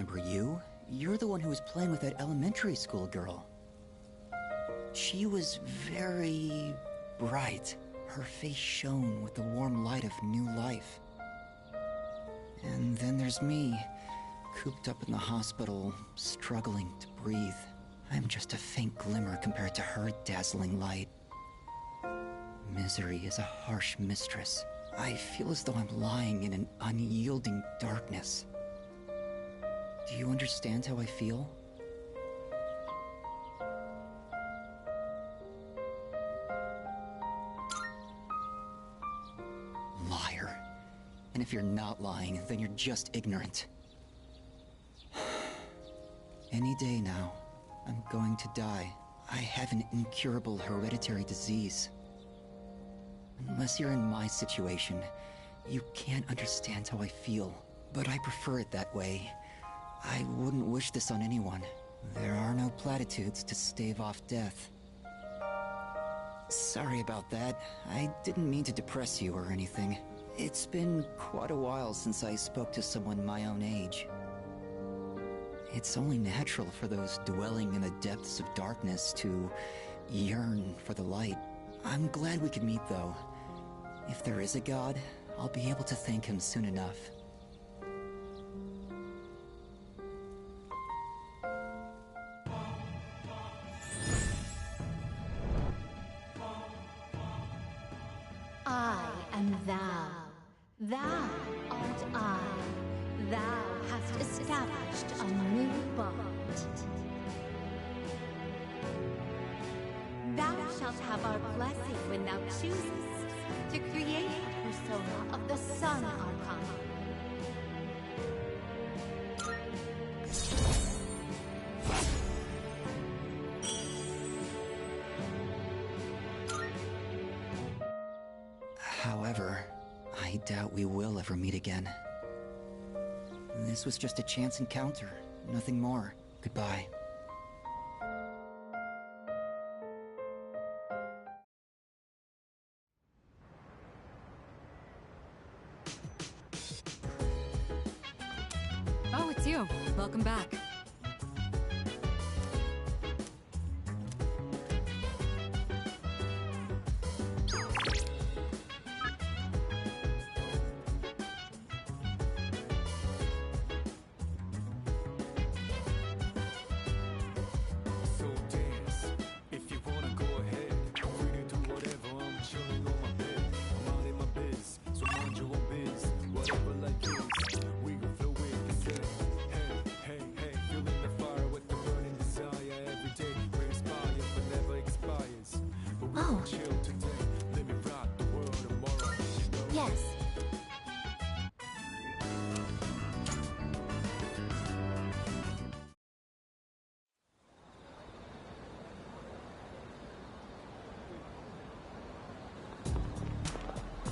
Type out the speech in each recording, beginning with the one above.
remember you. You're the one who was playing with that elementary school girl. She was very bright. Her face shone with the warm light of new life. And then there's me, cooped up in the hospital, struggling to breathe. I'm just a faint glimmer compared to her dazzling light. Misery is a harsh mistress. I feel as though I'm lying in an unyielding darkness. Do you understand how I feel? Liar. And if you're not lying, then you're just ignorant. Any day now, I'm going to die. I have an incurable hereditary disease. Unless you're in my situation, you can't understand how I feel. But I prefer it that way. I wouldn't wish this on anyone. There are no platitudes to stave off death. Sorry about that. I didn't mean to depress you or anything. It's been quite a while since I spoke to someone my own age. It's only natural for those dwelling in the depths of darkness to yearn for the light. I'm glad we could meet, though. If there is a god, I'll be able to thank him soon enough. I am thou. Thou art I. Thou hast established a new bond. Thou shalt have our blessing when thou choosest to create the persona of the Sun Archon. However, I doubt we will ever meet again. This was just a chance encounter, nothing more. Goodbye. Oh, it's you. Welcome back.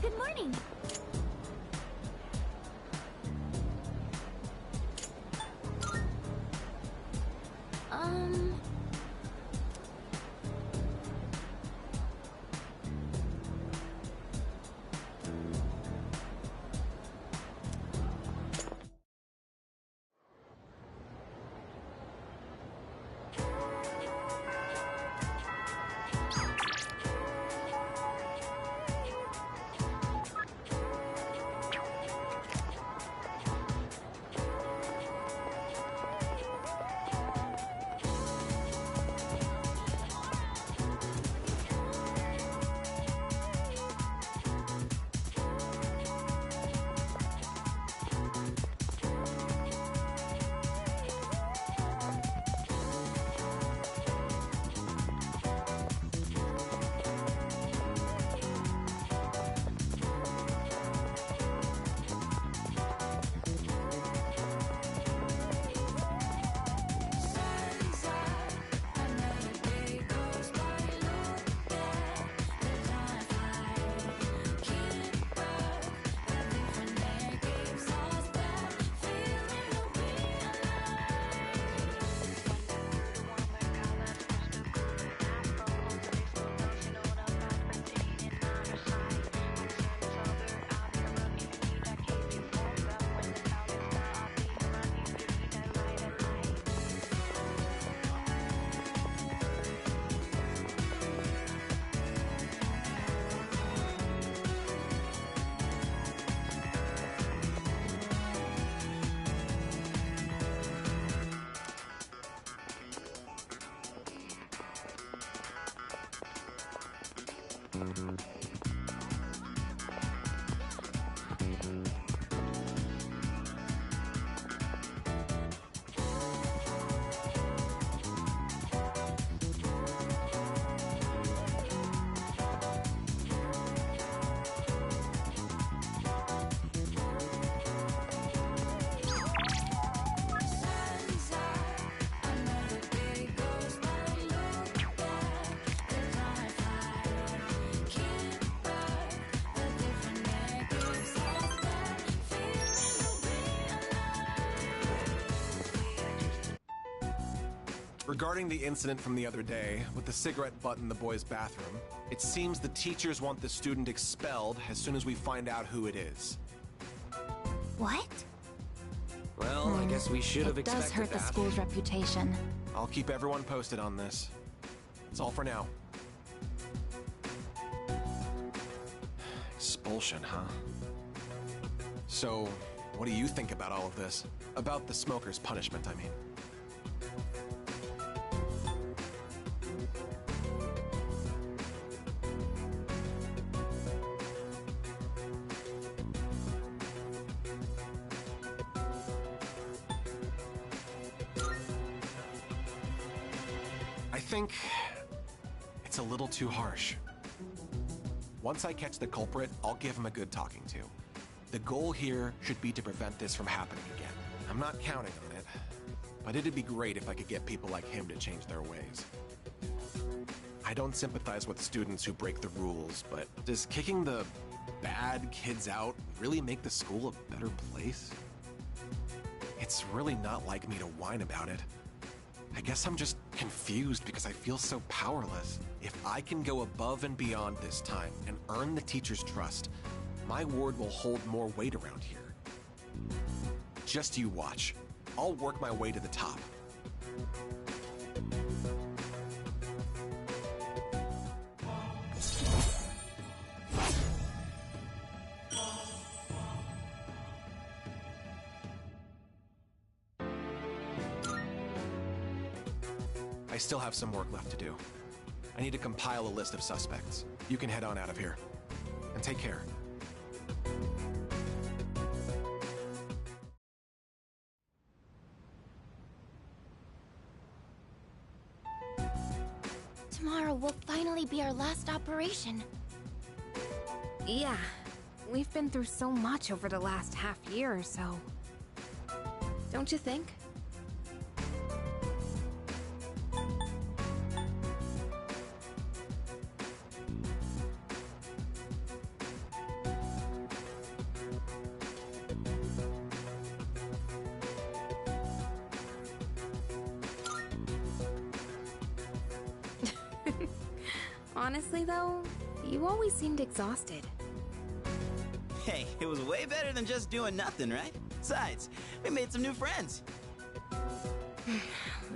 Good morning. Regarding the incident from the other day, with the cigarette butt in the boys' bathroom, it seems the teachers want the student expelled as soon as we find out who it is. What? Well, I guess we should have It expected does hurt that. the school's reputation. I'll keep everyone posted on this. That's all for now. Expulsion, huh? So, what do you think about all of this? About the smoker's punishment, I mean. I think it's a little too harsh. Once I catch the culprit, I'll give him a good talking to. The goal here should be to prevent this from happening again. I'm not counting on it, but it'd be great if I could get people like him to change their ways. I don't sympathize with students who break the rules, but does kicking the bad kids out really make the school a better place? It's really not like me to whine about it. I guess I'm just confused because I feel so powerless. If I can go above and beyond this time and earn the teacher's trust, my word will hold more weight around here. Just you watch. I'll work my way to the top. I still have some work left to do. I need to compile a list of suspects. You can head on out of here. And take care. Tomorrow will finally be our last operation. Yeah, we've been through so much over the last half year or so. Don't you think? Honestly, though, you always seemed exhausted. Hey, it was way better than just doing nothing, right? Besides, we made some new friends.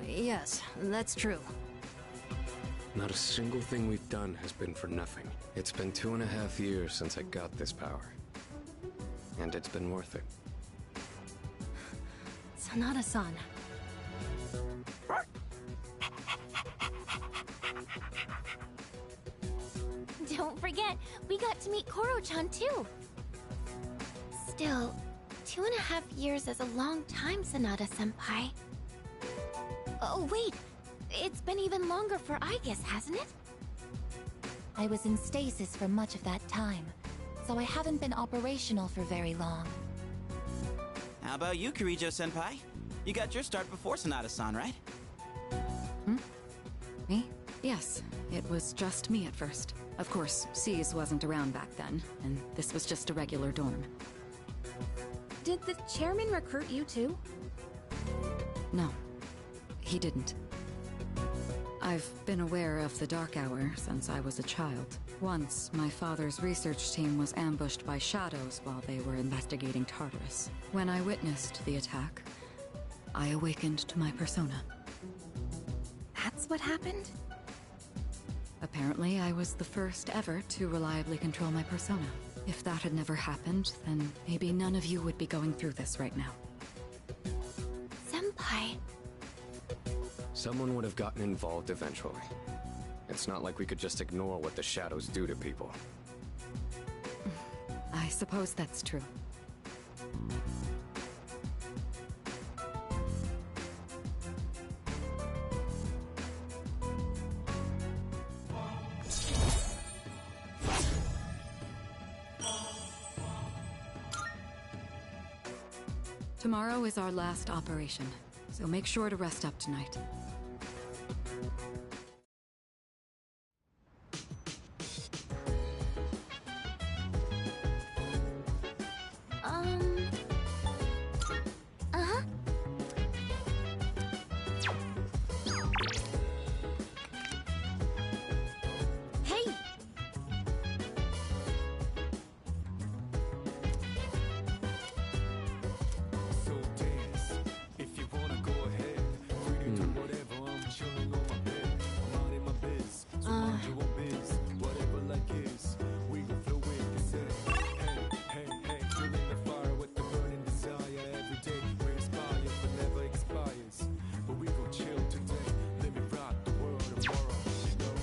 Yes, that's true. Not a single thing we've done has been for nothing. It's been 2.5 years since I got this power. And it's been worth it. Sanada-san. Don't forget, we got to meet Koro-chan too. Still, 2.5 years is a long time, Sanada-senpai. Oh, wait. It's been even longer for Aigis, hasn't it? I was in stasis for much of that time, so I haven't been operational for very long. How about you, Kirijo-senpai? You got your start before Sanada-san, right? Me? Yes, it was just me at first. Of course, C's wasn't around back then, and this was just a regular dorm. Did the chairman recruit you too? No, he didn't. I've been aware of the Dark Hour since I was a child. Once, my father's research team was ambushed by shadows while they were investigating Tartarus. When I witnessed the attack, I awakened to my persona. That's what happened? Apparently, I was the first ever to reliably control my persona. If that had never happened, then maybe none of you would be going through this right now. Senpai. Someone would have gotten involved eventually. It's not like we could just ignore what the shadows do to people. I suppose that's true. Tomorrow is our last operation, so make sure to rest up tonight. Uh-huh. Hey! So dance, if you wanna go ahead. Free to do whatever, I'm chilling on my bed. I'm out in my biz, so mind your own biz. Whatever like is, we gon' flow with this end. Hey, hey, hey, feeling the fire with the burning desire. Every day we inspire, but never expires. But we gon' chill today, let me rock the world tomorrow, you know?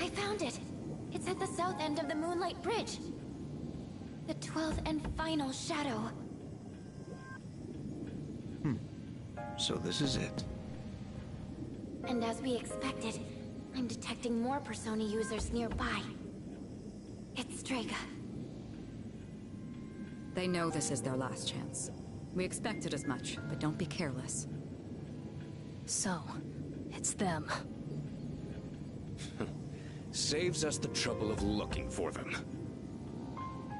I found it! It's at the south end of the Moonlight Bridge. The 12th and final shadow. So this is it. And as we expected, I'm detecting more Persona users nearby. It's Strega. They know this is their last chance. We expected as much, but don't be careless. So, it's them. Saves us the trouble of looking for them.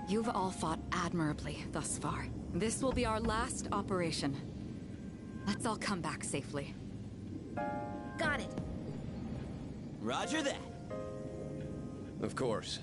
You've all fought admirably thus far. This will be our last operation. Let's all come back safely. Got it. Roger that. Of course.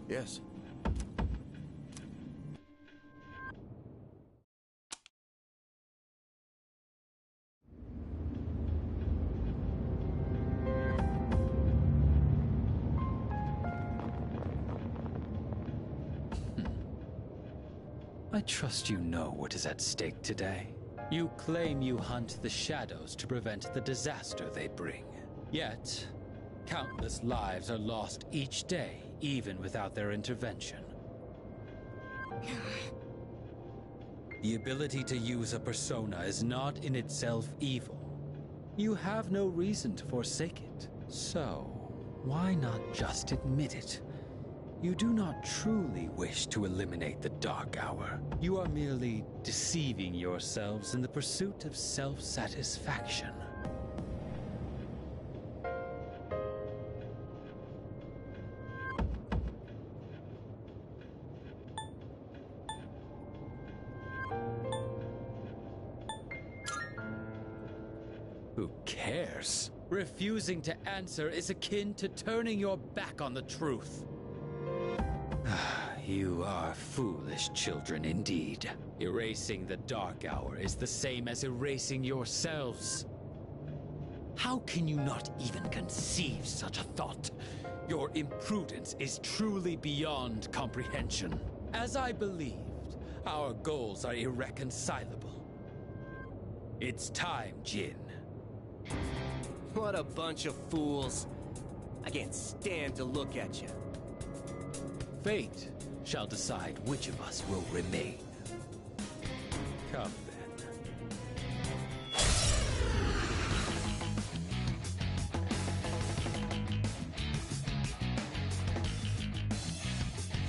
Yes. I trust you know what is at stake today. You claim you hunt the shadows to prevent the disaster they bring. Yet, countless lives are lost each day, even without their intervention. The ability to use a persona is not in itself evil. You have no reason to forsake it. So, why not just admit it? You do not truly wish to eliminate the Dark Hour. You are merely deceiving yourselves in the pursuit of self-satisfaction. Who cares? Refusing to answer is akin to turning your back on the truth. You are foolish children indeed. Erasing the Dark Hour is the same as erasing yourselves. How can you not even conceive such a thought? Your imprudence is truly beyond comprehension. As I believed, our goals are irreconcilable. It's time, Jin. What a bunch of fools. I can't stand to look at you. Fate shall decide which of us will remain. Come then.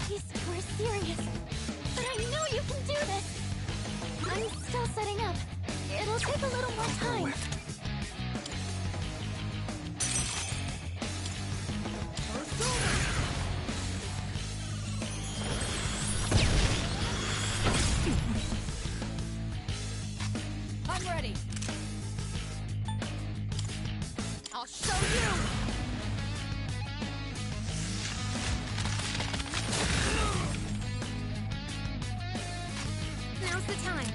These two are serious. But I know you can do this. I'm still setting up. It'll take a little more time. I'm ready. I'll show you. Now's the time.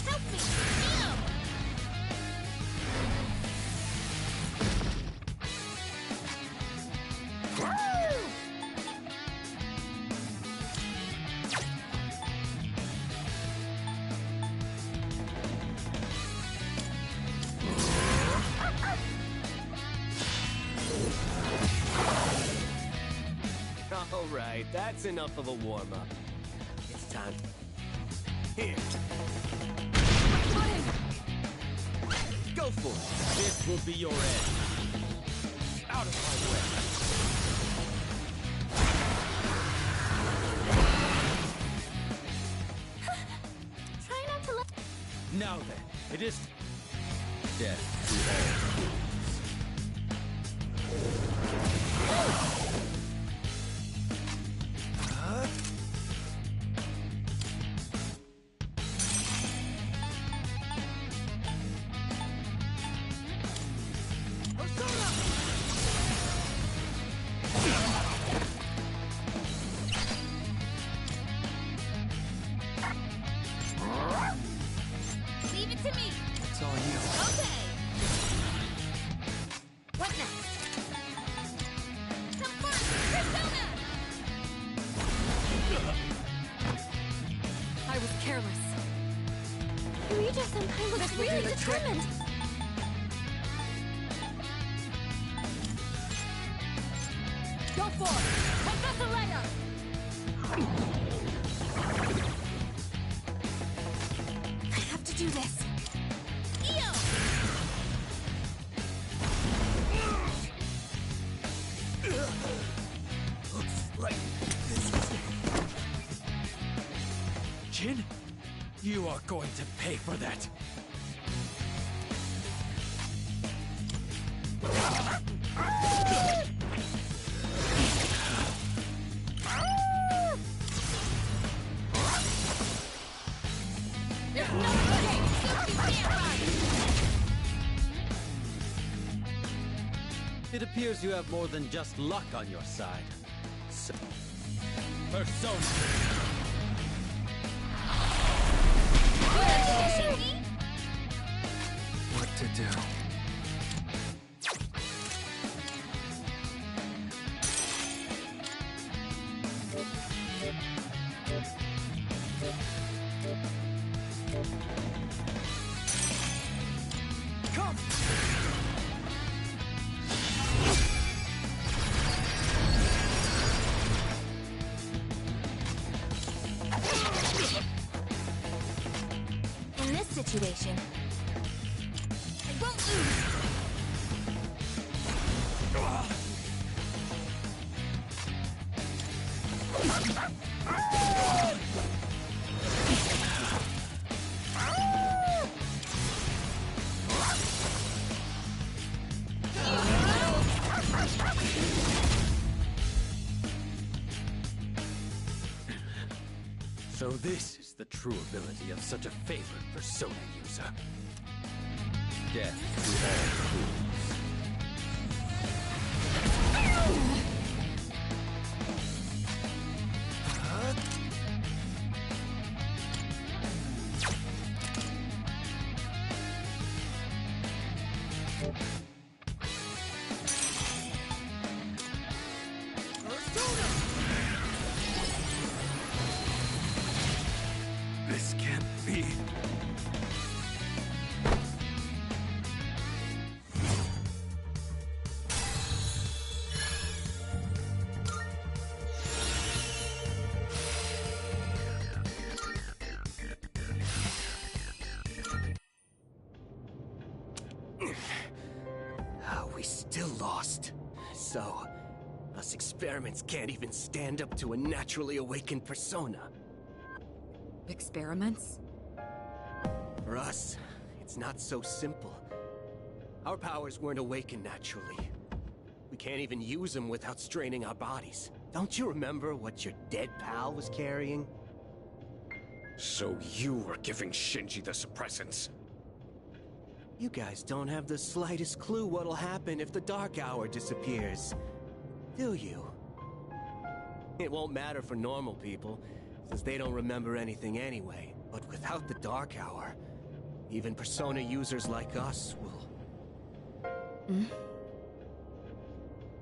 Help me! Neo! All right, that's enough of a warm-up. It's time. Here. Go for it. This will be your end. Out of my way. Try not to let... Now then, it is death to all fools. Leave it to me. It's all you. Okay. What next? Some fun! Persona! I was careless. Yuija-senpai looks will really do the trick. determined. Go for it. Professor Layup. I have to do this. Io! Looks like this is... Jin, you are going to pay for that. There's no escape. You can't run. It appears you have more than just luck on your side. So, Persona! What to do? Come! In this situation, I won't lose. So this is the true ability of such a favored Persona user. Death to all fools. This can't be. We still lost. So, us experiments can't even stand up to a naturally awakened persona. Experiments? For us, it's not so simple. Our powers weren't awakened naturally. We can't even use them without straining our bodies. Don't you remember what your dead pal was carrying? So you were giving Shinji the suppressants? You guys don't have the slightest clue what'll happen if the Dark Hour disappears, do you? It won't matter for normal people, since they don't remember anything anyway. But without the Dark Hour, even Persona users like us will...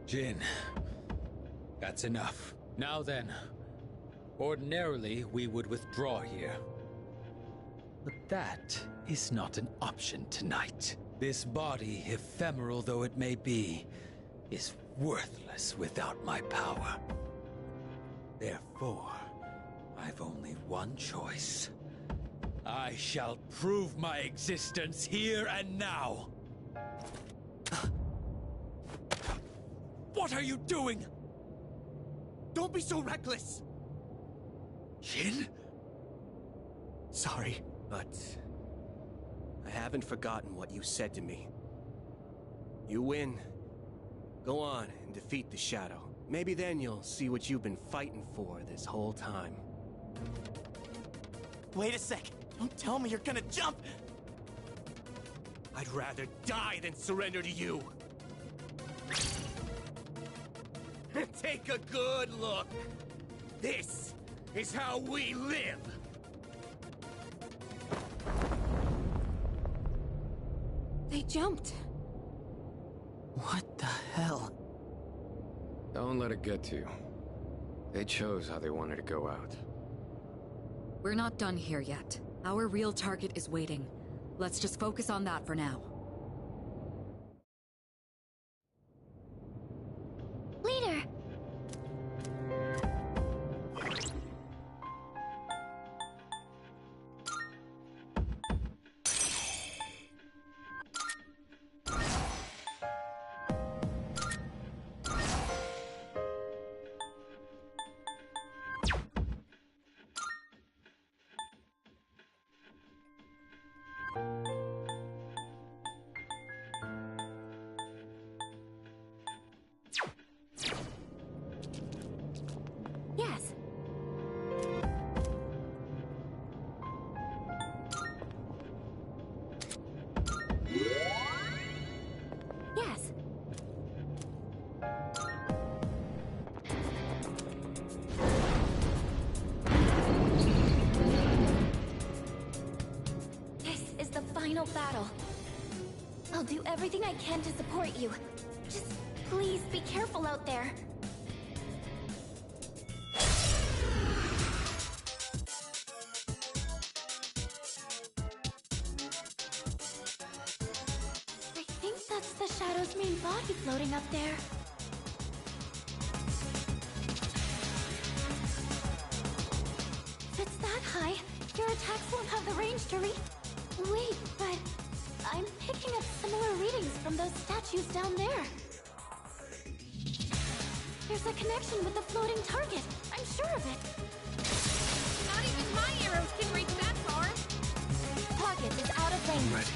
Jin, that's enough. Now then, ordinarily we would withdraw here. But that is not an option tonight. This body, ephemeral though it may be, is worthless without my power. Therefore, I've only one choice. I shall prove my existence here and now. What are you doing? Don't be so reckless! Jin? Sorry, but... I haven't forgotten what you said to me. You win. Go on and defeat the Shadow. Maybe then you'll see what you've been fighting for this whole time. Wait a sec. Don't tell me you're gonna jump! I'd rather die than surrender to you! Take a good look! This is how we live! They jumped. What the hell? Don't let it get to you. They chose how they wanted to go out. We're not done here yet. Our real target is waiting. Let's just focus on that for now. Leader! final battle. I'll do everything I can to support you. Just please be careful out there. I think that's the Shadow's main body floating up there. If it's that high, your attacks won't have the range to reach. Wait, but I'm picking up similar readings from those statues down there. There's a connection with the floating target. I'm sure of it. Not even my arrows can reach that far. Target is out of range. Ready.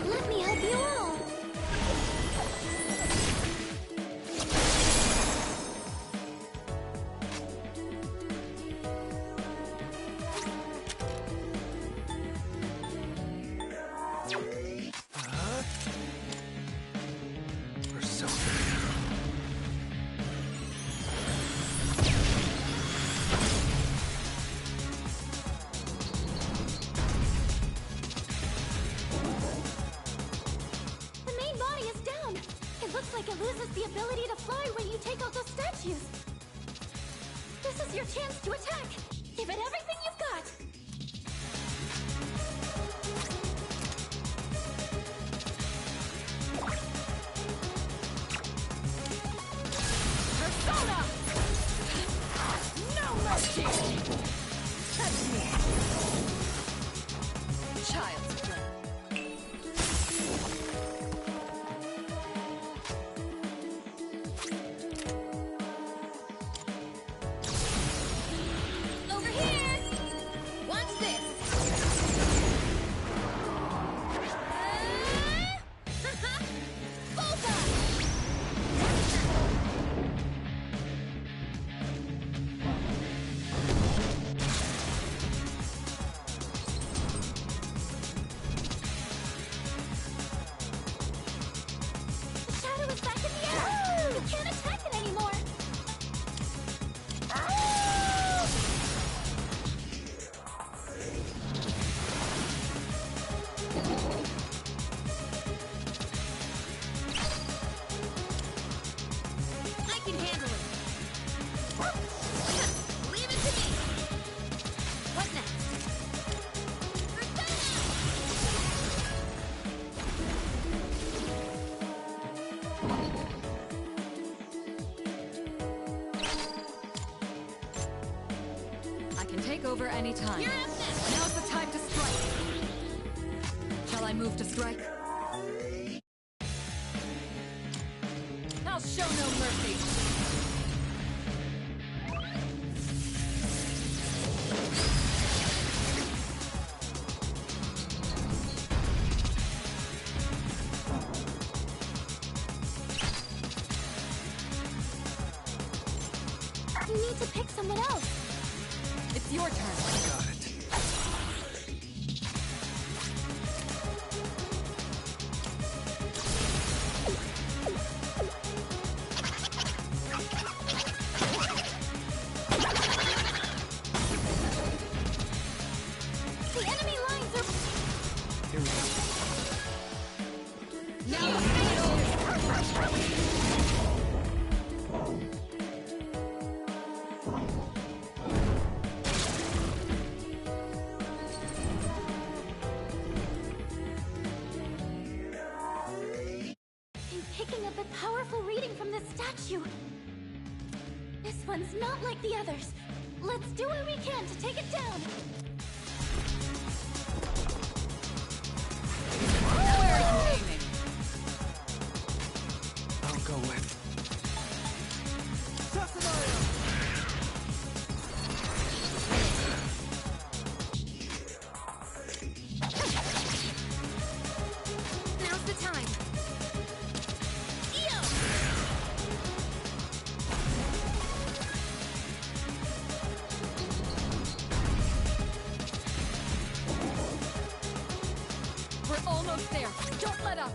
Let me help you all! Like it loses the ability to fly when you take out those statues. This is your chance to attack. Give it everything you've got. Persona! No mercy! Touch me! Child's play. can take over any time. You're up next. Now's the time to strike. Shall I move to strike? I'll show no mercy. You need to pick someone else. It's your turn. Got it. The enemy lines are... Here we go. I'm picking up a powerful reading from this statue. This one's not like the others. Let's do what we can to take it down. Where are you aiming? I'll go with. Now's the time. We're almost there. Don't let up.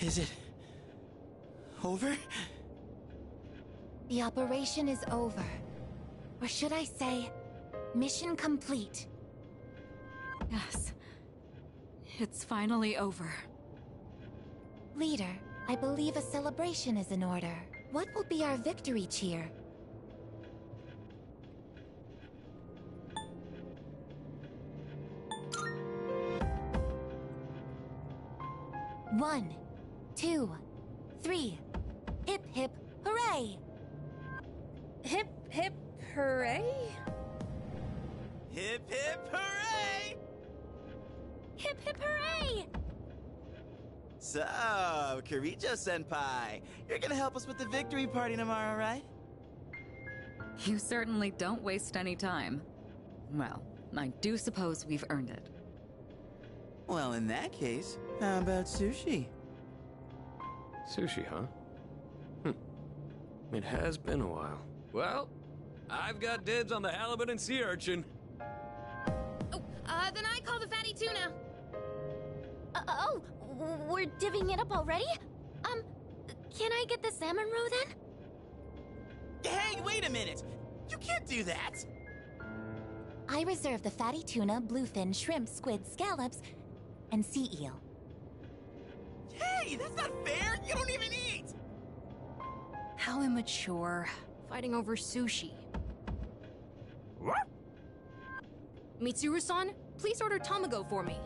Is it over? The operation is over. Or should I say, mission complete. Yes. It's finally over. Leader, I believe a celebration is in order. What will be our victory cheer? One, 2, 3. Hip hip hooray! Hip, hip, hooray? Hip hip hooray! Hip hip hooray! So, Kirijo-senpai, you're gonna help us with the victory party tomorrow, right? You certainly don't waste any time. Well, I do suppose we've earned it. Well, in that case, how about sushi? Sushi, huh? It has been a while. Well, I've got dibs on the halibut and sea urchin. Oh, then I call the fatty tuna. We're divvying it up already? Can I get the salmon roe then? Hey, wait a minute! You can't do that! I reserve the fatty tuna, bluefin, shrimp, squid, scallops, and sea eel. Hey, that's not fair! You don't even eat! How immature. Fighting over sushi. What? Mitsuru-san, please order tamago for me.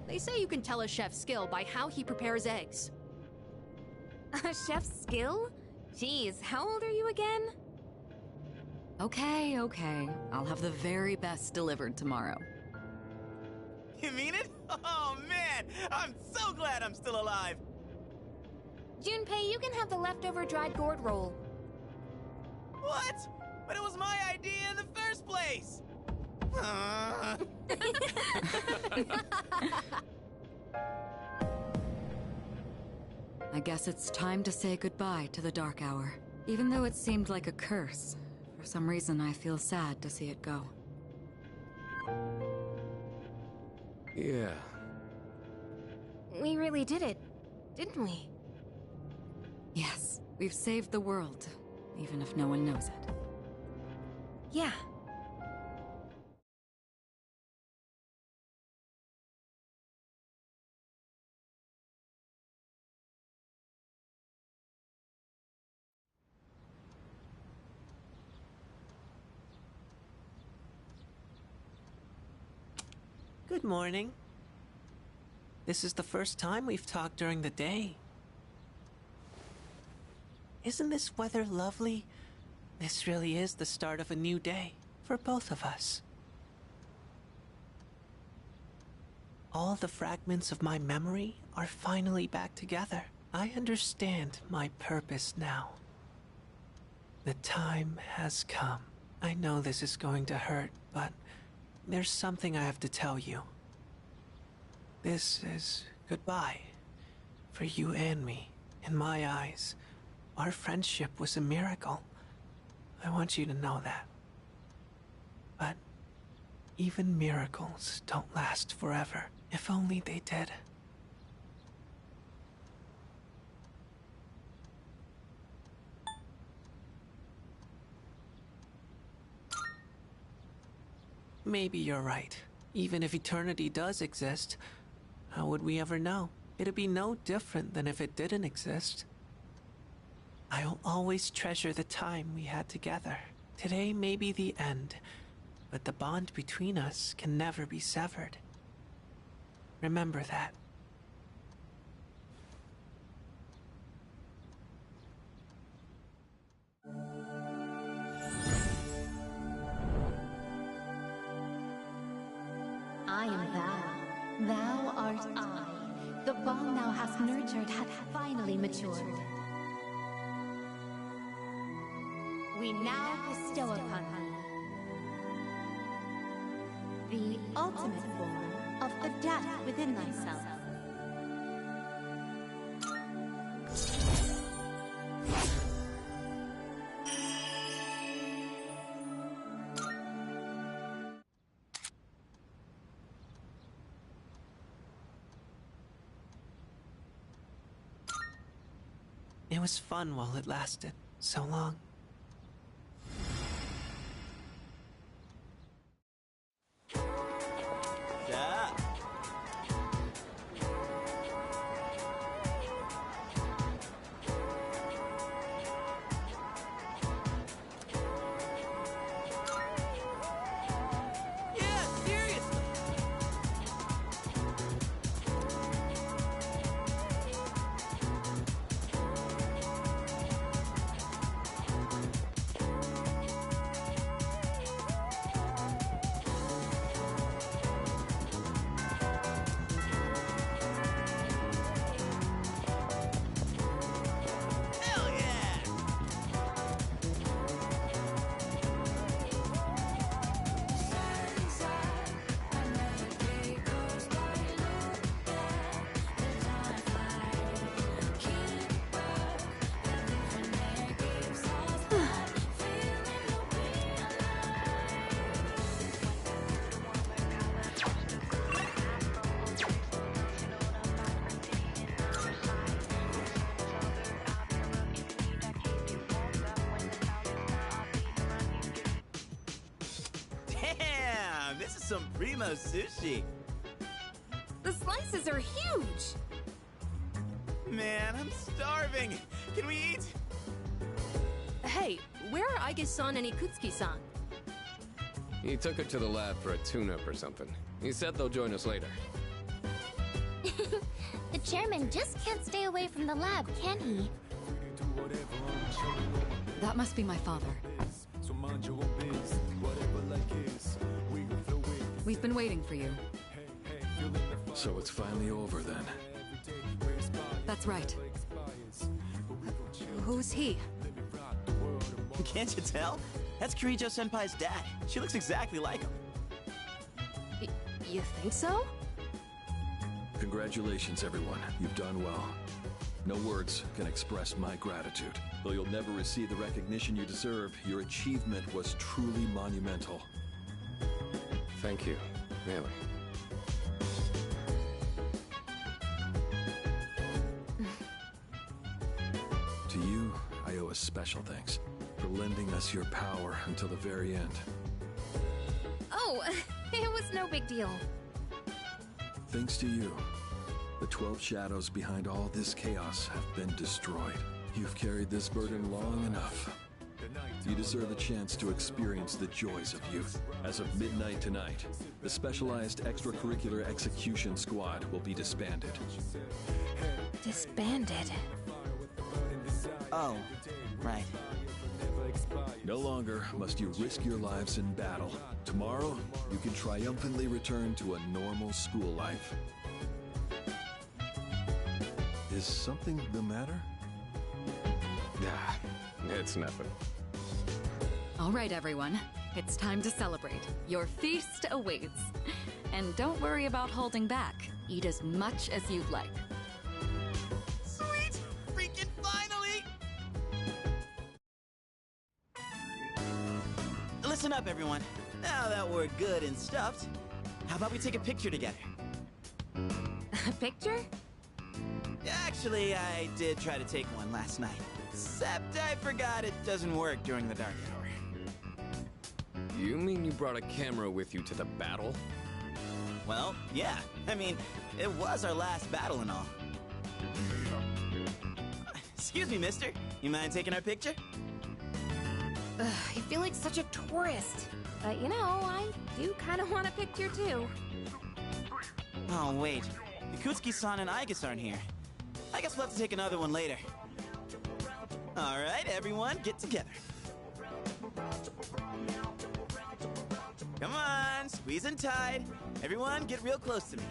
They say you can tell a chef's skill by how he prepares eggs. A chef's skill? Jeez, how old are you again? Okay. I'll have the very best delivered tomorrow. You mean it? Oh man, I'm so glad I'm still alive! Junpei, you can have the leftover dried gourd roll. What? But it was my idea in the first place! I guess it's time to say goodbye to the Dark Hour. Even though it seemed like a curse, for some reason I feel sad to see it go. Yeah. We really did it, didn't we? Yes, we've saved the world, even if no one knows it. Yeah. Good morning. This is the first time we've talked during the day. Isn't this weather lovely? This really is the start of a new day for both of us. All the fragments of my memory are finally back together. I understand my purpose now. The time has come. I know this is going to hurt, but there's something I have to tell you. This is goodbye. For you and me. In my eyes, our friendship was a miracle. I want you to know that. But even miracles don't last forever. If only they did. Maybe you're right. Even if eternity does exist, how would we ever know? It'd be no different than if it didn't exist. I'll always treasure the time we had together. Today may be the end, but the bond between us can never be severed. Remember that. I am thou. Thou art I. The bond thou hast nurtured hath finally matured. We now bestow upon thee the ultimate form of the death within thyself. It was fun while it lasted so long. Yeah. Yeah, seriously. Hell yeah! Damn, this is some primo sushi. The slices are huge! Man, I'm starving. Can we eat? Hey, where are Aige-san and Ikutsuki-san? He took her to the lab for a tune-up or something. He said they'll join us later. The chairman just can't stay away from the lab, can he? That must be my father. So mind your own biz, whatever like is. We gon' flow with. We've been waiting for you. So it's finally over then. That's right. Who's he? Can't you tell? That's Kirijo-senpai's dad. She looks exactly like him. You think so? Congratulations, everyone. You've done well. No words can express my gratitude. Though you'll never receive the recognition you deserve, your achievement was truly monumental. Thank you, really. To you, I owe a special thanks. for lending us your power until the very end. Oh, it was no big deal. Thanks to you, the 12 shadows behind all this chaos have been destroyed. You've carried this burden long enough. You deserve a chance to experience the joys of youth. As of midnight tonight, the Specialized Extracurricular Execution Squad will be disbanded. Disbanded? Oh, right. No longer must you risk your lives in battle. Tomorrow, you can triumphantly return to a normal school life. Is something the matter? Ah, it's nothing. All right, everyone. It's time to celebrate. Your feast awaits. And don't worry about holding back. Eat as much as you'd like. Sweet! Freaking finally! Listen up, everyone. Now that we're good and stuffed, how about we take a picture together? A picture? Actually, I did try to take one last night. Except I forgot it doesn't work during the dark hour. You mean you brought a camera with you to the battle? Well, yeah. I mean, it was our last battle and all. Excuse me, mister. You mind taking our picture? I feel like such a tourist. But you know, I do kind of want a picture too. Oh, wait. Ikutsuki-san and Aigis aren't here. I guess we'll have to take another one later. All right, everyone, get together. Come on, squeeze in tight. Everyone, get real close to me.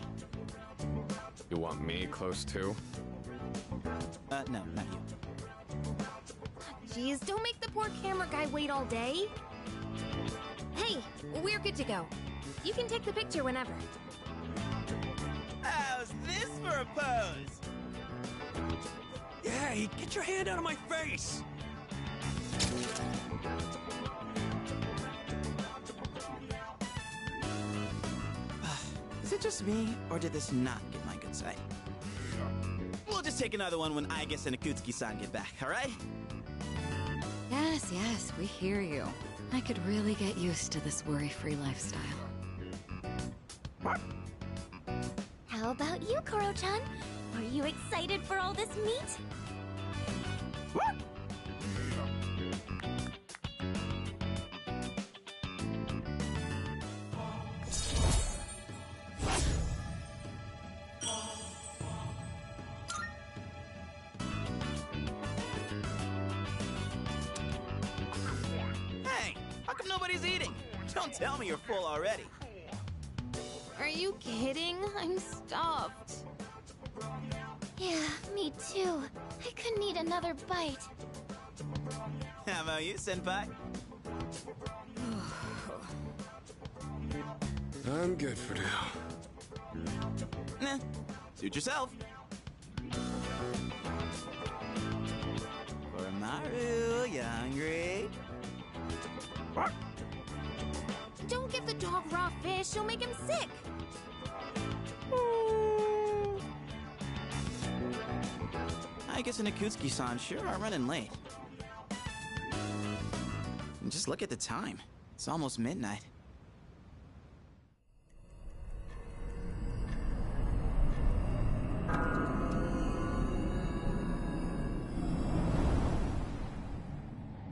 You want me close too? No, not you. Jeez, don't make the poor camera guy wait all day. Hey, we're good to go. You can take the picture whenever. How's this for a pose? Hey, get your hand out of my face! Is it just me, or did this not get my good side? We'll just take another one when Aigis and Ikutsuki-san get back, all right? Yes, yes, we hear you. I could really get used to this worry-free lifestyle. How about you, Koro-chan? Are you excited for all this meat? Hey, how come nobody's eating? Don't tell me you're full already. Are you kidding? I'm stuffed. Yeah, me too. I couldn't eat another bite. How about you, Senpai? I'm good for now. Nah, suit yourself. For Maru, you hungry? Don't give the dog raw fish, you'll make him sick. Aigis and Ikutsuki-san sure are running late. And just look at the time. It's almost midnight.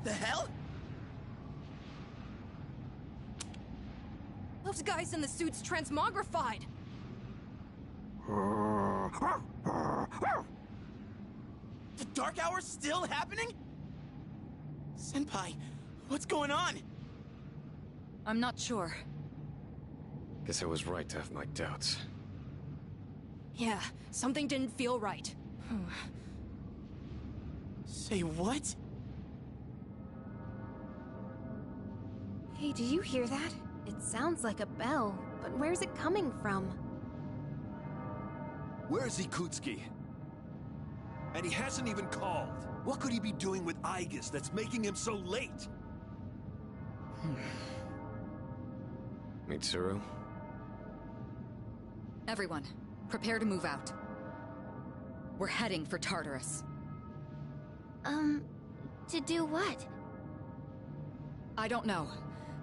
The hell? Those guys in the suits transmogrified. The Dark Hour's still happening? Senpai, what's going on? I'm not sure. Guess I was right to have my doubts. Yeah, something didn't feel right. Say what? Hey, do you hear that? It sounds like a bell, but where's it coming from? Where's Ikutsuki? And he hasn't even called. What could he be doing with Aigis that's making him so late? Mitsuru? Everyone, prepare to move out. We're heading for Tartarus. To do what? I don't know,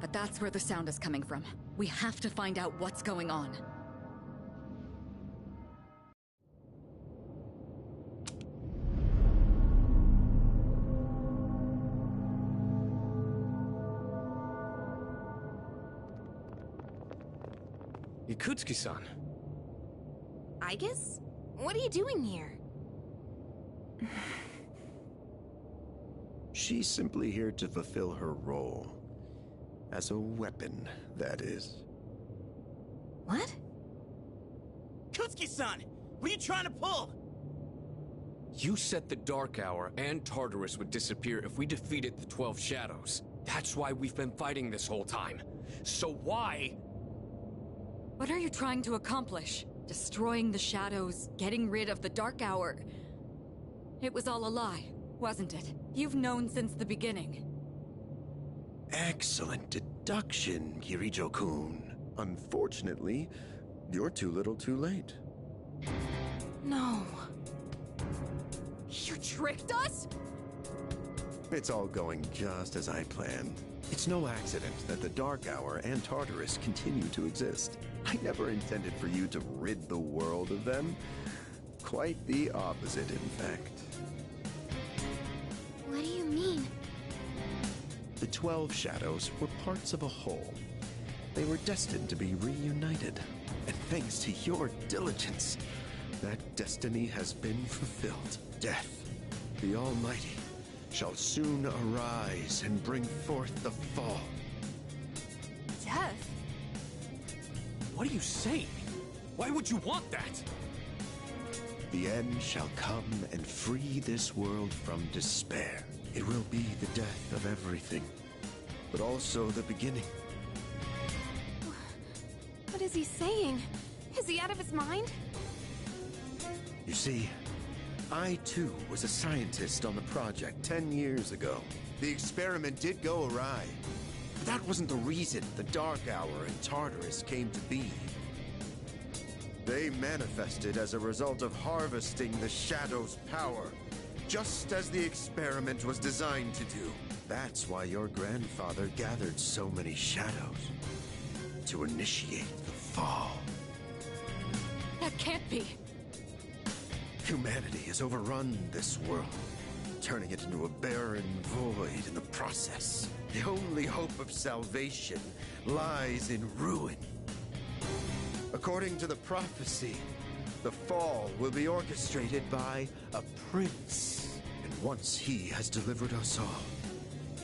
but that's where the sound is coming from. We have to find out what's going on. Yakutsuki-san. Aigis? What are you doing here? She's simply here to fulfill her role. As a weapon, that is. What? Kutsuki-san! What are you trying to pull? You said the Dark Hour and Tartarus would disappear if we defeated the 12 Shadows. That's why we've been fighting this whole time. So why? What are you trying to accomplish? Destroying the shadows, getting rid of the Dark Hour. It was all a lie, wasn't it? You've known since the beginning. Excellent deduction, Kirijo-kun. Unfortunately, you're too little too late. No. You tricked us? It's all going just as I planned. It's no accident that the Dark Hour and Tartarus continue to exist. I never intended for you to rid the world of them. Quite the opposite, in fact. What do you mean? The 12 Shadows were parts of a whole. They were destined to be reunited. And thanks to your diligence, that destiny has been fulfilled. Death, the Almighty, shall soon arise and bring forth the fall. Death? What are you saying? Why would you want that? The end shall come and free this world from despair. It will be the death of everything, but also the beginning. What is he saying? Is he out of his mind? You see, I too was a scientist on the project 10 years ago. The experiment did go awry, but that wasn't the reason the Dark Hour and Tartarus came to be. They manifested as a result of harvesting the Shadow's power, just as the experiment was designed to do. That's why your grandfather gathered so many shadows, to initiate the fall. That can't be. Humanity has overrun this world, turning it into a barren void in the process. The only hope of salvation lies in ruin. According to the prophecy, the fall will be orchestrated by a prince. And once he has delivered us all,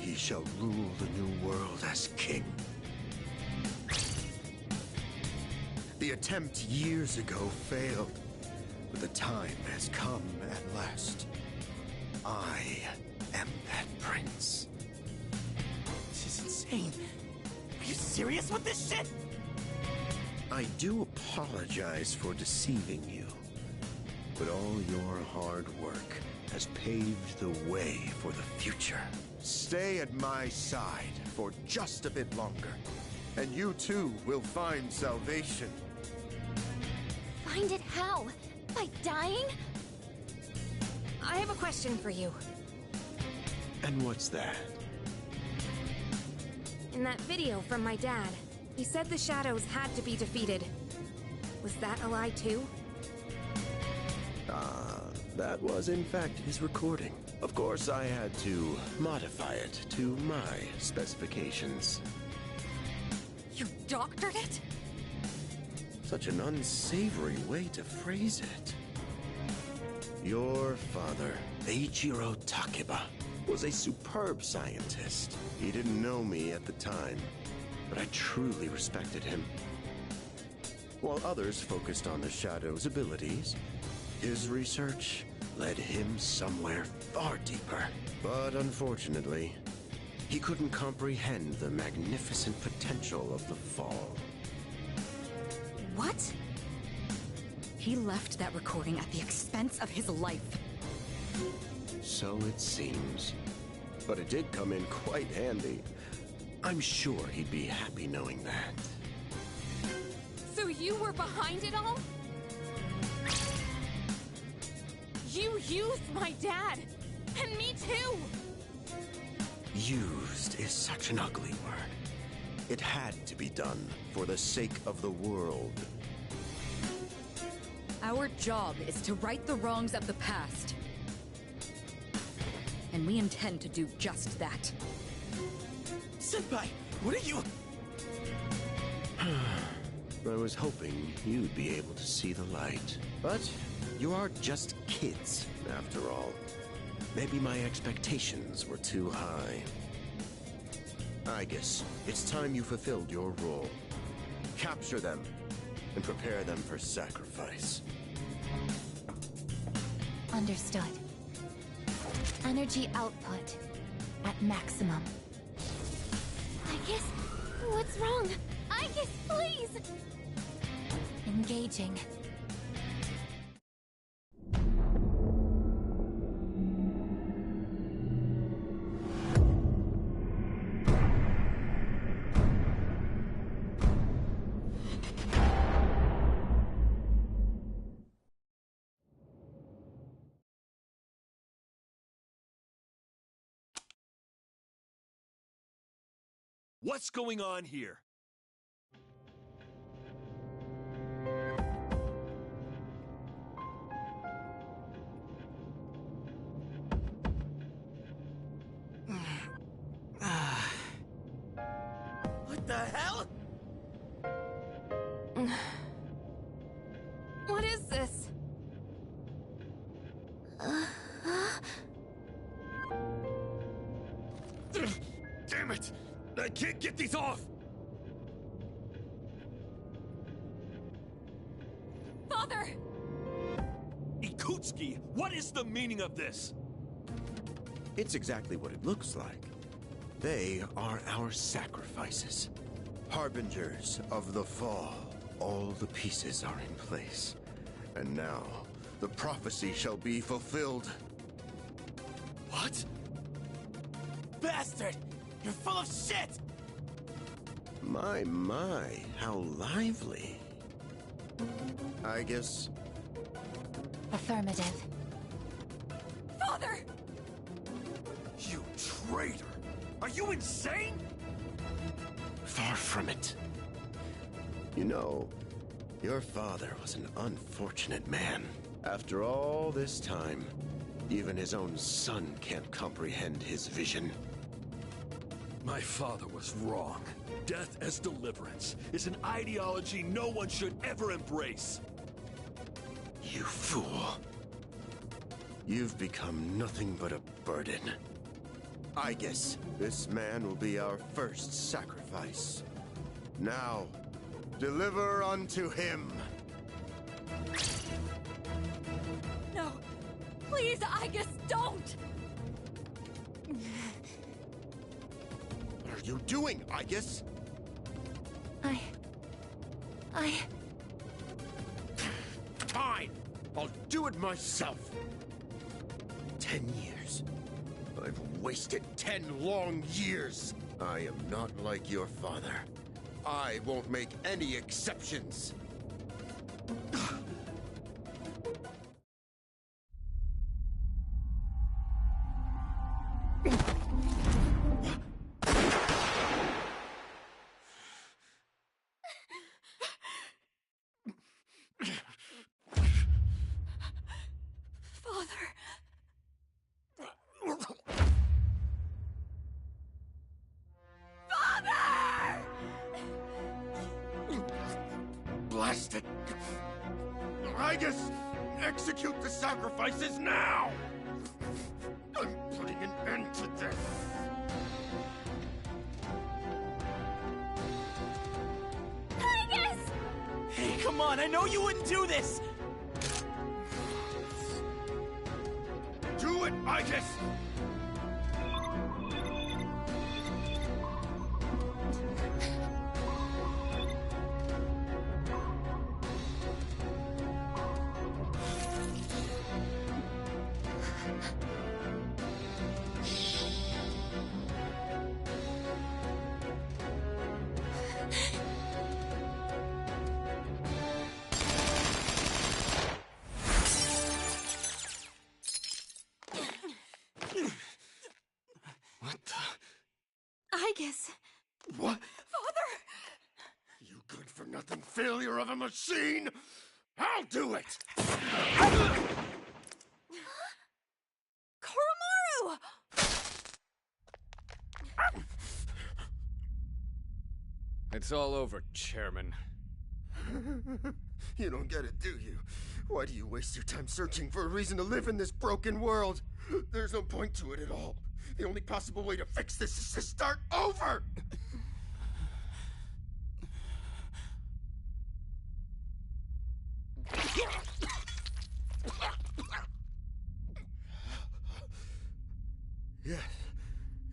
he shall rule the new world as king. The attempt years ago failed, but the time has come at last. I am that prince. This is insane. Are you serious with this shit? I do apologize for deceiving you, but all your hard work has paved the way for the future. Stay at my side for just a bit longer, and you too will find salvation. Find it how? By dying? I have a question for you. And what's that? In that video from my dad, he said the shadows had to be defeated. Was that a lie too? That was in fact his recording. Of course, I had to modify it to my specifications. You doctored it? Such an unsavory way to phrase it. Your father, Eiichiro Takeba, was a superb scientist. He didn't know me at the time, but I truly respected him. While others focused on the Shadow's abilities, his research led him somewhere far deeper. But unfortunately, he couldn't comprehend the magnificent potential of the fall. What? He left that recording at the expense of his life. So it seems. But it did come in quite handy. I'm sure he'd be happy knowing that. So you were behind it all? You used my dad! And me too! Used is such an ugly word. It had to be done for the sake of the world. Our job is to right the wrongs of the past. And we intend to do just that. Senpai, what are you... I was hoping you'd be able to see the light. But you are just kids, after all. Maybe my expectations were too high. I guess it's time you fulfilled your role. Capture them and prepare them for sacrifice. Understood. Energy output at maximum. Aigis, what's wrong? Aigis, please! Engaging. What's going on here? What the hell? What is this? Damn it! I can't get these off! Father! Ikutsuki, what is the meaning of this? It's exactly what it looks like. They are our sacrifices. Harbingers of the fall. All the pieces are in place. And now, the prophecy shall be fulfilled. What? Bastard! You're full of shit! My, how lively. I guess... Affirmative. Father! You traitor! Are you insane? Far from it. You know, your father was an unfortunate man. After all this time, even his own son can't comprehend his vision. My father was wrong. Death as deliverance is an ideology no one should ever embrace. You fool. You've become nothing but a burden. I guess this man will be our first sacrifice. Now, deliver unto him. No! Please, Aigis, don't! What are you doing, Aigis? Fine! I'll do it myself! 10 years. I've wasted 10 long years. I am not like your father. I won't make any exceptions. Blast it! Aigis, execute the sacrifices now! I'm putting an end to this! Aigis! Hey, come on, I know you wouldn't do this! Do it, Aigis! Aegis! What? Father! You good-for-nothing failure of a machine! I'll do it! Koromaru! It's all over, Chairman. You don't get it, do you? Why do you waste your time searching for a reason to live in this broken world? There's no point to it at all. The only possible way to fix this is to start over!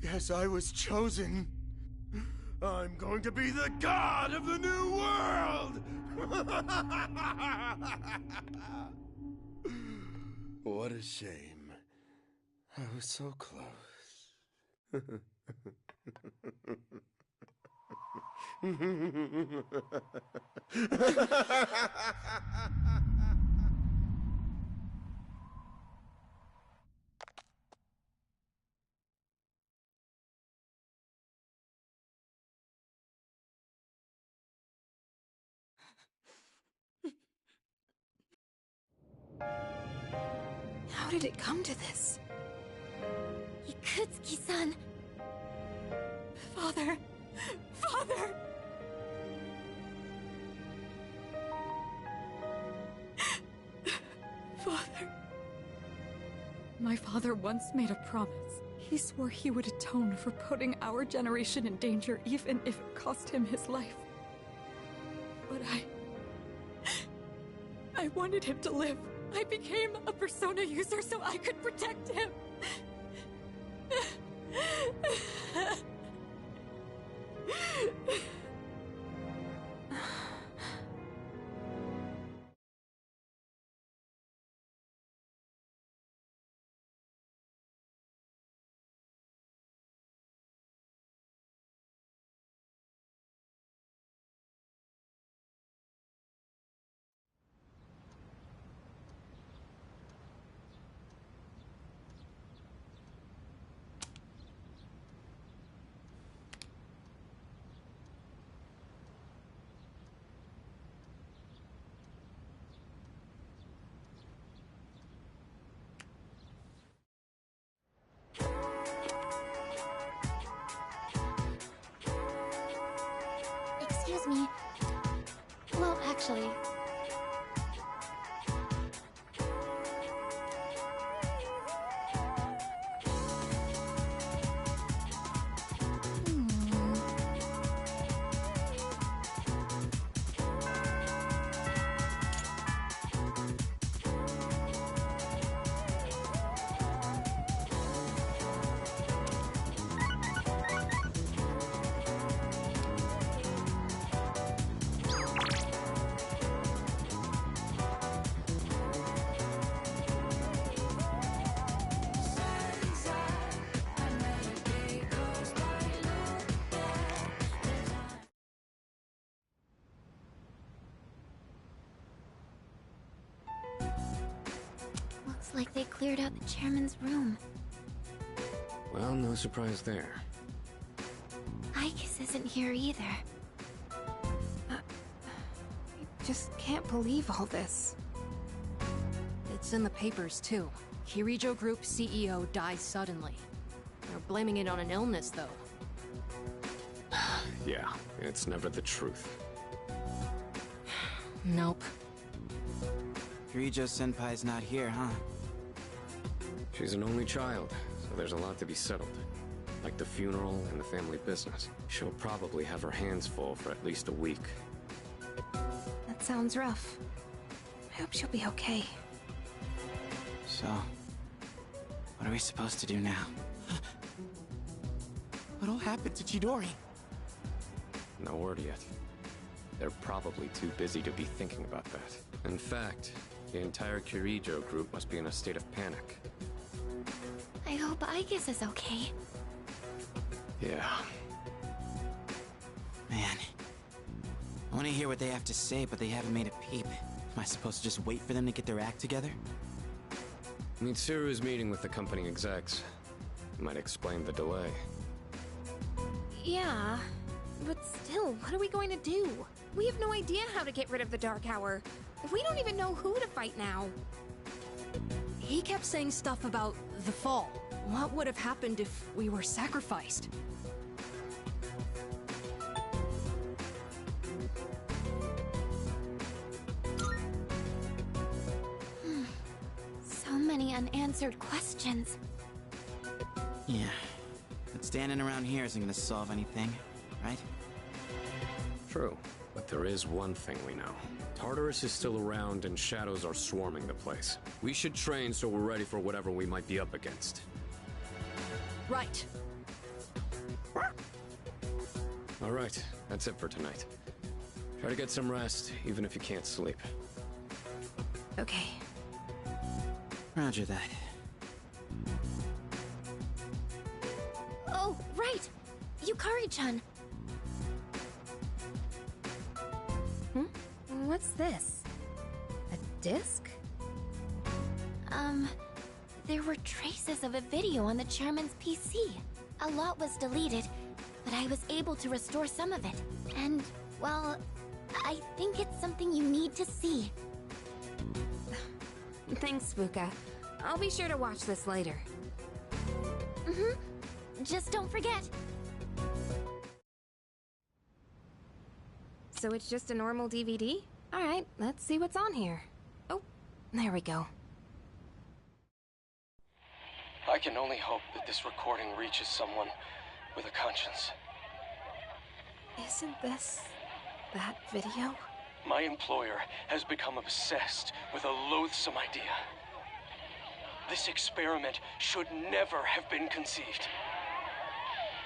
Yes, I was chosen. I'm going to be the god of the new world! What a shame. I was so close. How did it come to this? Ikutsuki-san! Father! Father! Father. My father once made a promise. He swore he would atone for putting our generation in danger, even if it cost him his life. But I wanted him to live. I became a Persona user so I could protect him. Excuse me. Well, actually... Looks like they cleared out the chairman's room. Well, no surprise there. Aegis isn't here either. I just can't believe all this. It's in the papers, too. Kirijo Group CEO dies suddenly. They're blaming it on an illness, though. Yeah, it's never the truth. Nope. Kirijo-senpai's not here, huh? She's an only child, so there's a lot to be settled. Like the funeral and the family business. She'll probably have her hands full for at least a week. That sounds rough. I hope she'll be okay. So, what are we supposed to do now? What'll happen to Chidori? No word yet. They're probably too busy to be thinking about that. In fact, the entire Kirijo group must be in a state of panic. I hope Aegis is okay. Yeah. Man. I want to hear what they have to say, but they haven't made a peep. Am I supposed to just wait for them to get their act together? Mitsuru's meeting with the company execs. Might explain the delay. Yeah, but still, what are we going to do? We have no idea how to get rid of the Dark Hour. We don't even know who to fight now. He kept saying stuff about the fall. What would have happened if we were sacrificed? So many unanswered questions. Yeah. But standing around here isn't gonna solve anything, right? True. But there is one thing we know. Tartarus is still around and shadows are swarming the place. We should train so we're ready for whatever we might be up against. Right. Alright, that's it for tonight. Try to get some rest, even if you can't sleep. Okay. Roger that. Oh, right! Yukari-chan! What's this? A disc? There were traces of a video on the chairman's PC. A lot was deleted, but I was able to restore some of it. And, well, I think it's something you need to see. Thanks, Fuka. I'll be sure to watch this later. Just don't forget. So it's just a normal DVD? Alright, let's see what's on here. Oh, there we go. I can only hope that this recording reaches someone with a conscience. Isn't this that video? My employer has become obsessed with a loathsome idea. This experiment should never have been conceived.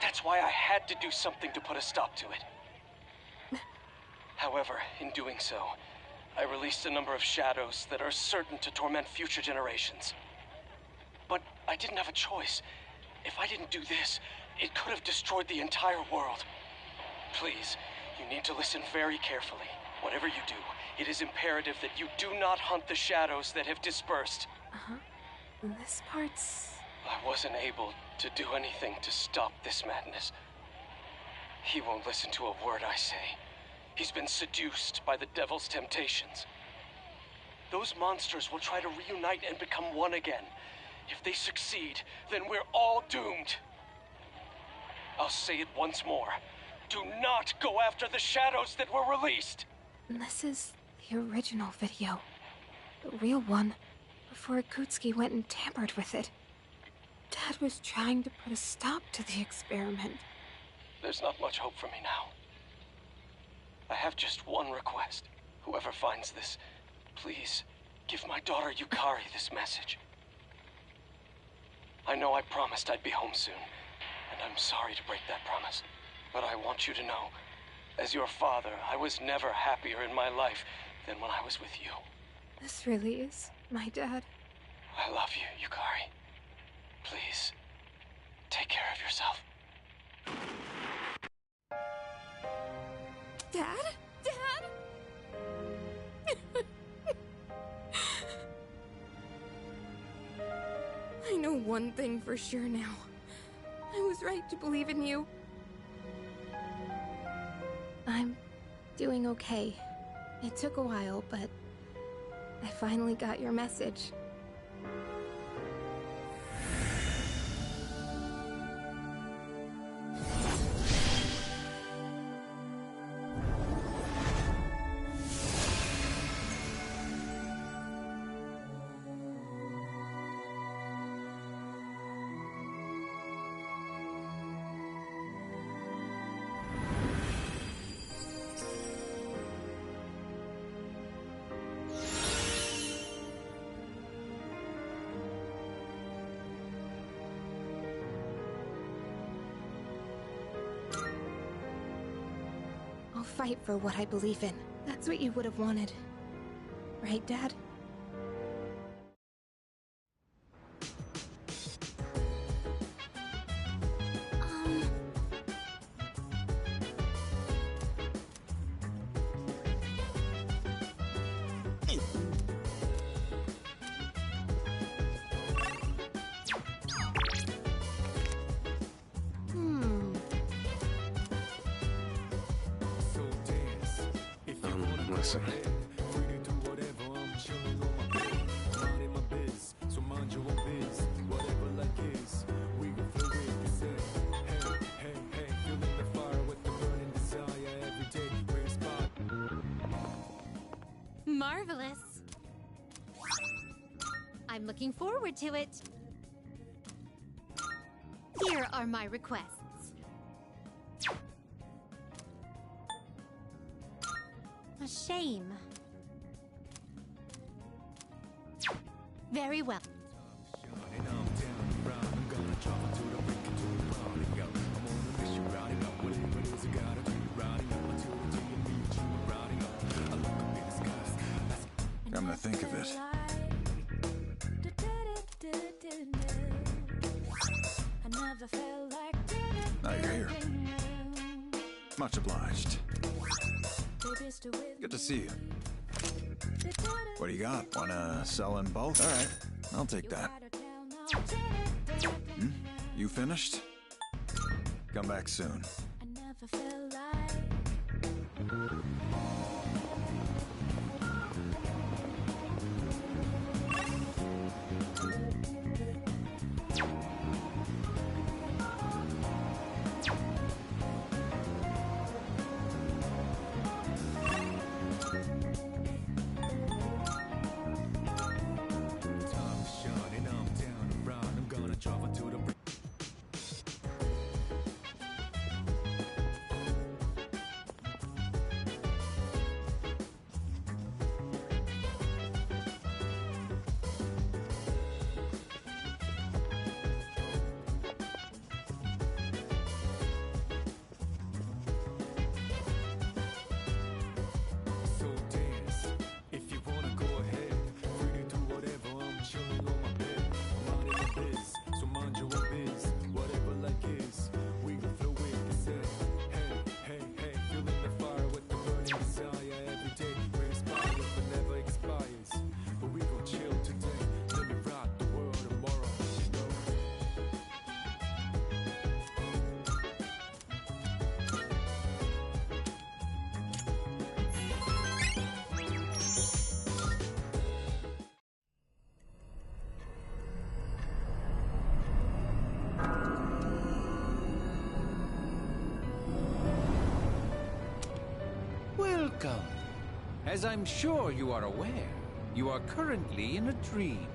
That's why I had to do something to put a stop to it. However, in doing so, I released a number of shadows that are certain to torment future generations. But I didn't have a choice. If I didn't do this, it could have destroyed the entire world. Please, you need to listen very carefully. Whatever you do, it is imperative that you do not hunt the shadows that have dispersed. This part's... I wasn't able to do anything to stop this madness. He won't listen to a word I say. He's been seduced by the devil's temptations. Those monsters will try to reunite and become one again. If they succeed, then we're all doomed. I'll say it once more. Do not go after the shadows that were released! This is the original video. The real one, before Ikutsuki went and tampered with it. Dad was trying to put a stop to the experiment. There's not much hope for me now. I have just one request. Whoever finds this, please give my daughter Yukari this message. I know I promised I'd be home soon, and I'm sorry to break that promise. But I want you to know, as your father, I was never happier in my life than when I was with you. This really is my dad. I love you, Yukari. Please, take care of yourself. Dad? Dad? I know one thing for sure now. I was right to believe in you. I'm doing okay. It took a while, but I finally got your message. I'll fight for what I believe in. That's what you would have wanted. Right, Dad? listen. Marvelous. I'm looking forward to it. Here are my requests. A shame. Very well. Come to think of it, now you're here. Much obliged. Good to see you. What do you got? Wanna sell in bulk? All right, I'll take that. You finished? Come back soon. Welcome. As I'm sure you are aware, you are currently in a dream.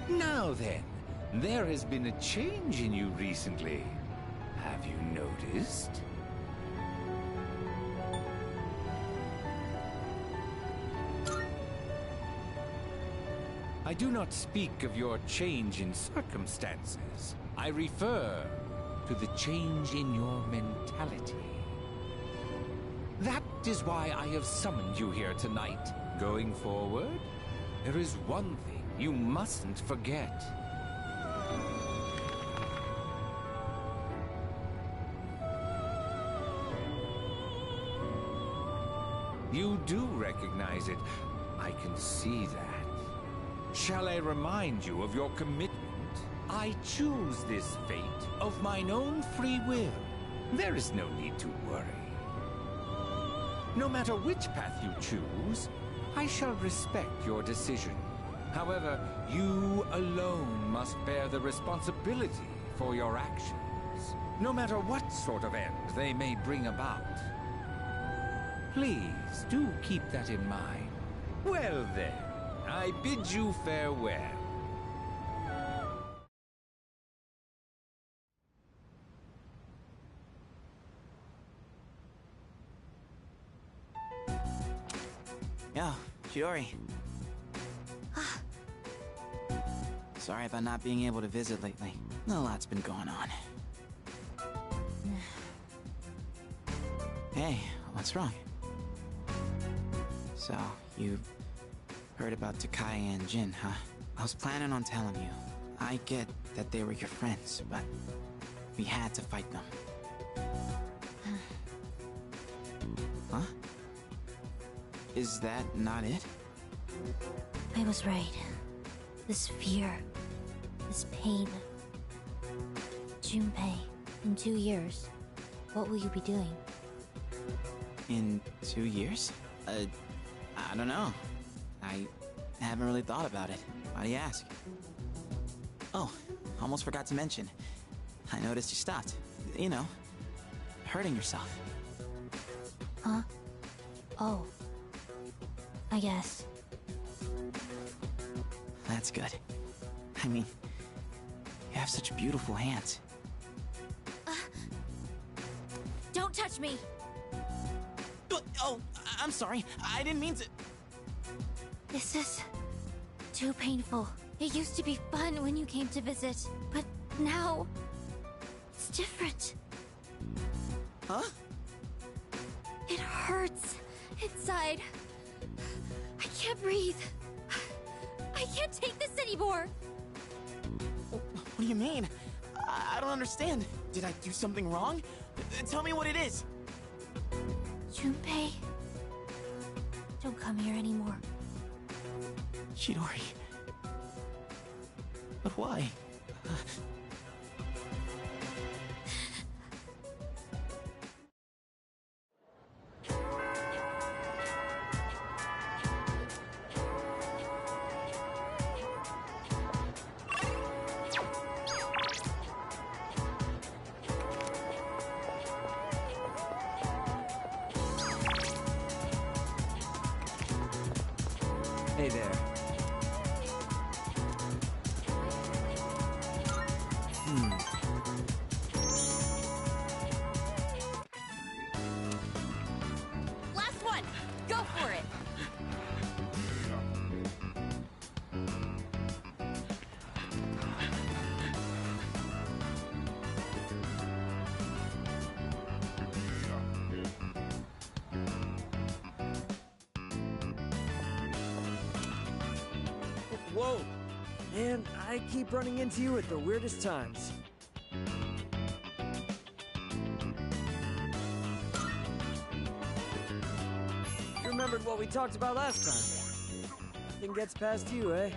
Now then, there has been a change in you recently. Have you noticed? I do not speak of your change in circumstances. I refer to the change in your mentality. That is why I have summoned you here tonight. Going forward, there is one thing you mustn't forget. You do recognize it. I can see that. Shall I remind you of your commitment? I choose this fate of mine own free will. There is no need to worry. No matter which path you choose, I shall respect your decision. However, you alone must bear the responsibility for your actions, no matter what sort of end they may bring about. Please do keep that in mind. Well then, I bid you farewell. Yo, Shiori. Sorry about not being able to visit lately. A lot's been going on. Hey, what's wrong? So, you heard about Takai and Jin, huh? I was planning on telling you. I get that they were your friends, but we had to fight them. Huh? Is that not it? I was right. This fear, this pain. Junpei, in 2 years, what will you be doing? In 2 years? I don't know. I haven't really thought about it. Why do you ask? Oh, almost forgot to mention. I noticed you stopped. You know, hurting yourself. Huh? Oh. I guess. That's good. I mean, you have such beautiful hands. Don't touch me! Oh, I'm sorry. I didn't mean to... This is too painful. It used to be fun when you came to visit, but now it's different. Huh? It hurts inside. I can't breathe. I can't take this anymore. What do you mean? I don't understand. Did I do something wrong? Tell me what it is. Junpei, don't come here anymore. Chidori. But why? Hey there. Last one! Go for it! Whoa! Man, I keep running into you at the weirdest times. You remembered what we talked about last time. Nothing gets past you, eh?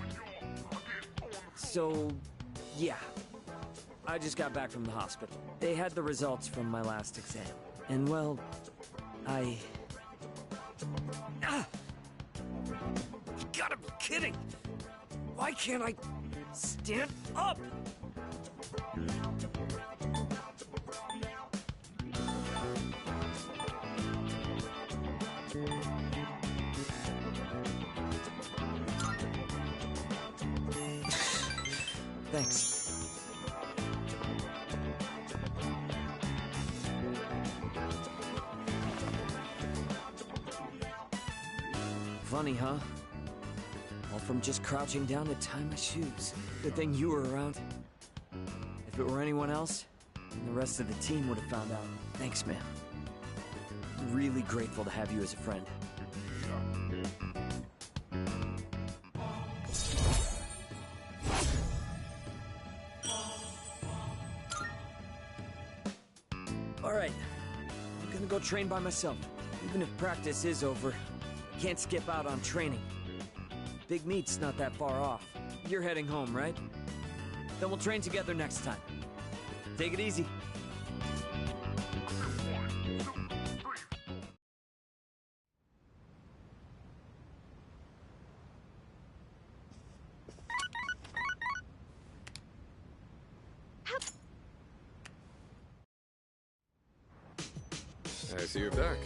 So, yeah. I just got back from the hospital. They had the results from my last exam. And well, I... Ah! You gotta be kidding! Why can't I stand up? Thanks. Funny, huh? All from just crouching down to tie my shoes. Good thing you were around. If it were anyone else, then the rest of the team would have found out. Thanks, man. I'm really grateful to have you as a friend. Alright, I'm gonna go train by myself. Even if practice is over, I can't skip out on training. Big meet's not that far off. You're heading home, right? Then we'll train together next time. Take it easy. I see you're back.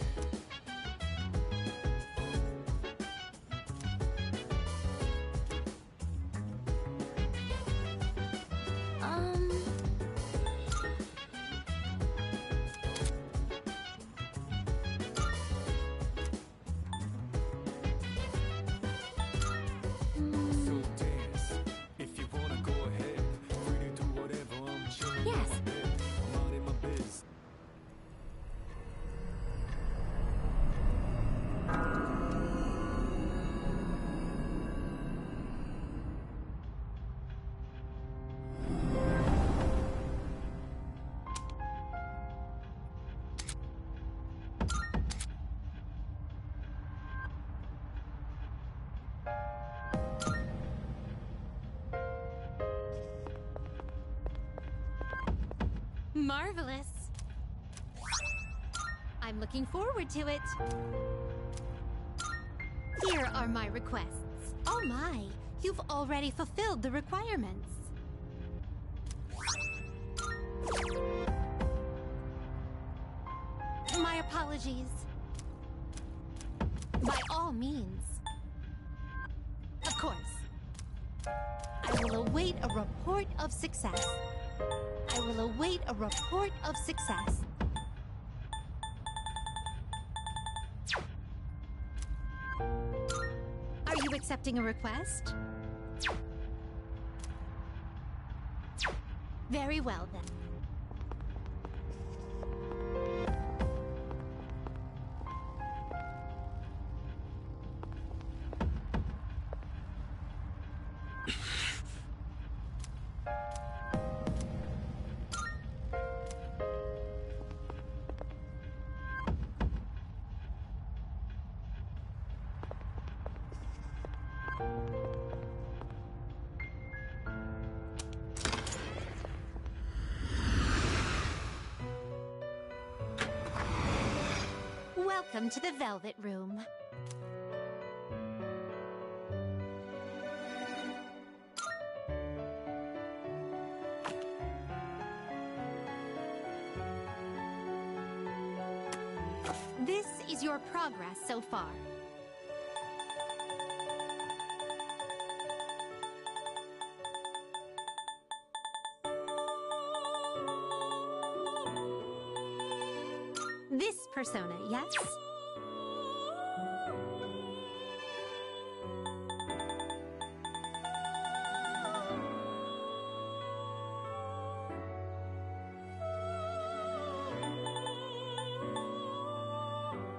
Marvelous. I'm looking forward to it. Here are my requests. Oh my, you've already fulfilled the requirements. My apologies. By all means. Of course. I will await a report of success. I will await a report of success. Are you accepting a request? Very well, then. Welcome to the Velvet Room. This is your progress so far. This persona, yes?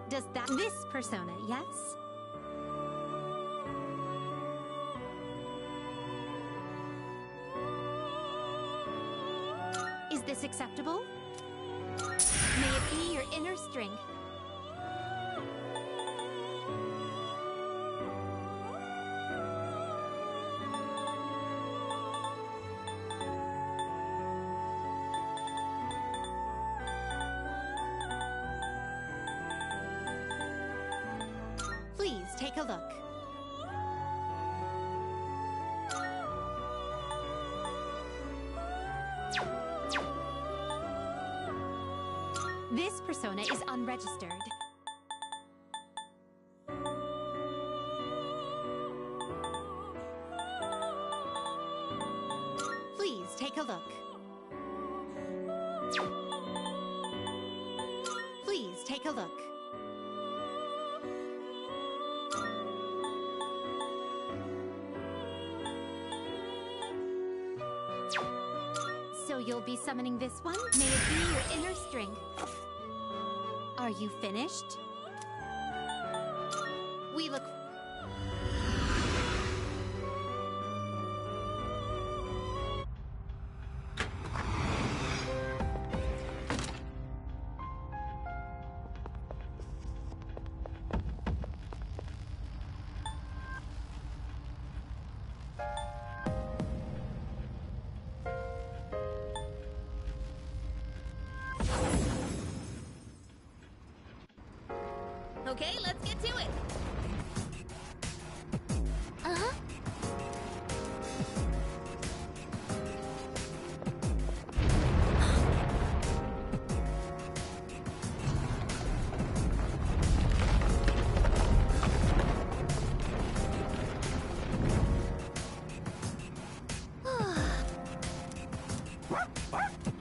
Does that... This persona, yes? Is this acceptable? May it be your inner strength. Please take a look. This persona is unregistered. Please take a look. Please take a look. So you'll be summoning this one? May it be your inner strength. Are you finished? We look... Okay, let's get to it. Uh-huh.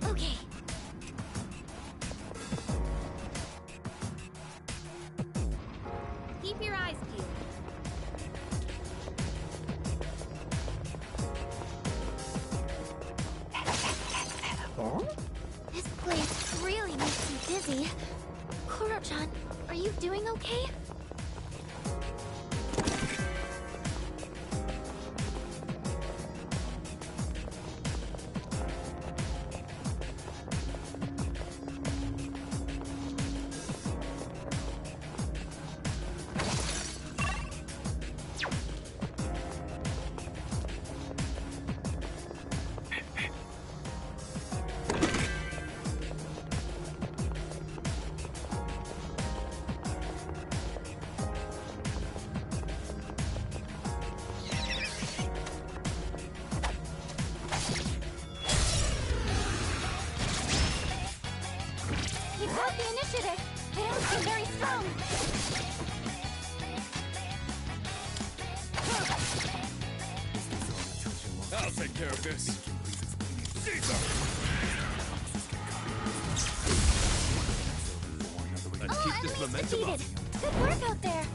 Okay. Keep your eyes peeled. This place really makes me dizzy. Koro-chan, are you doing okay? initiative. They don't seem very strong. I'll take care of this. Caesar! Let's keep this momentum up. Good work out there.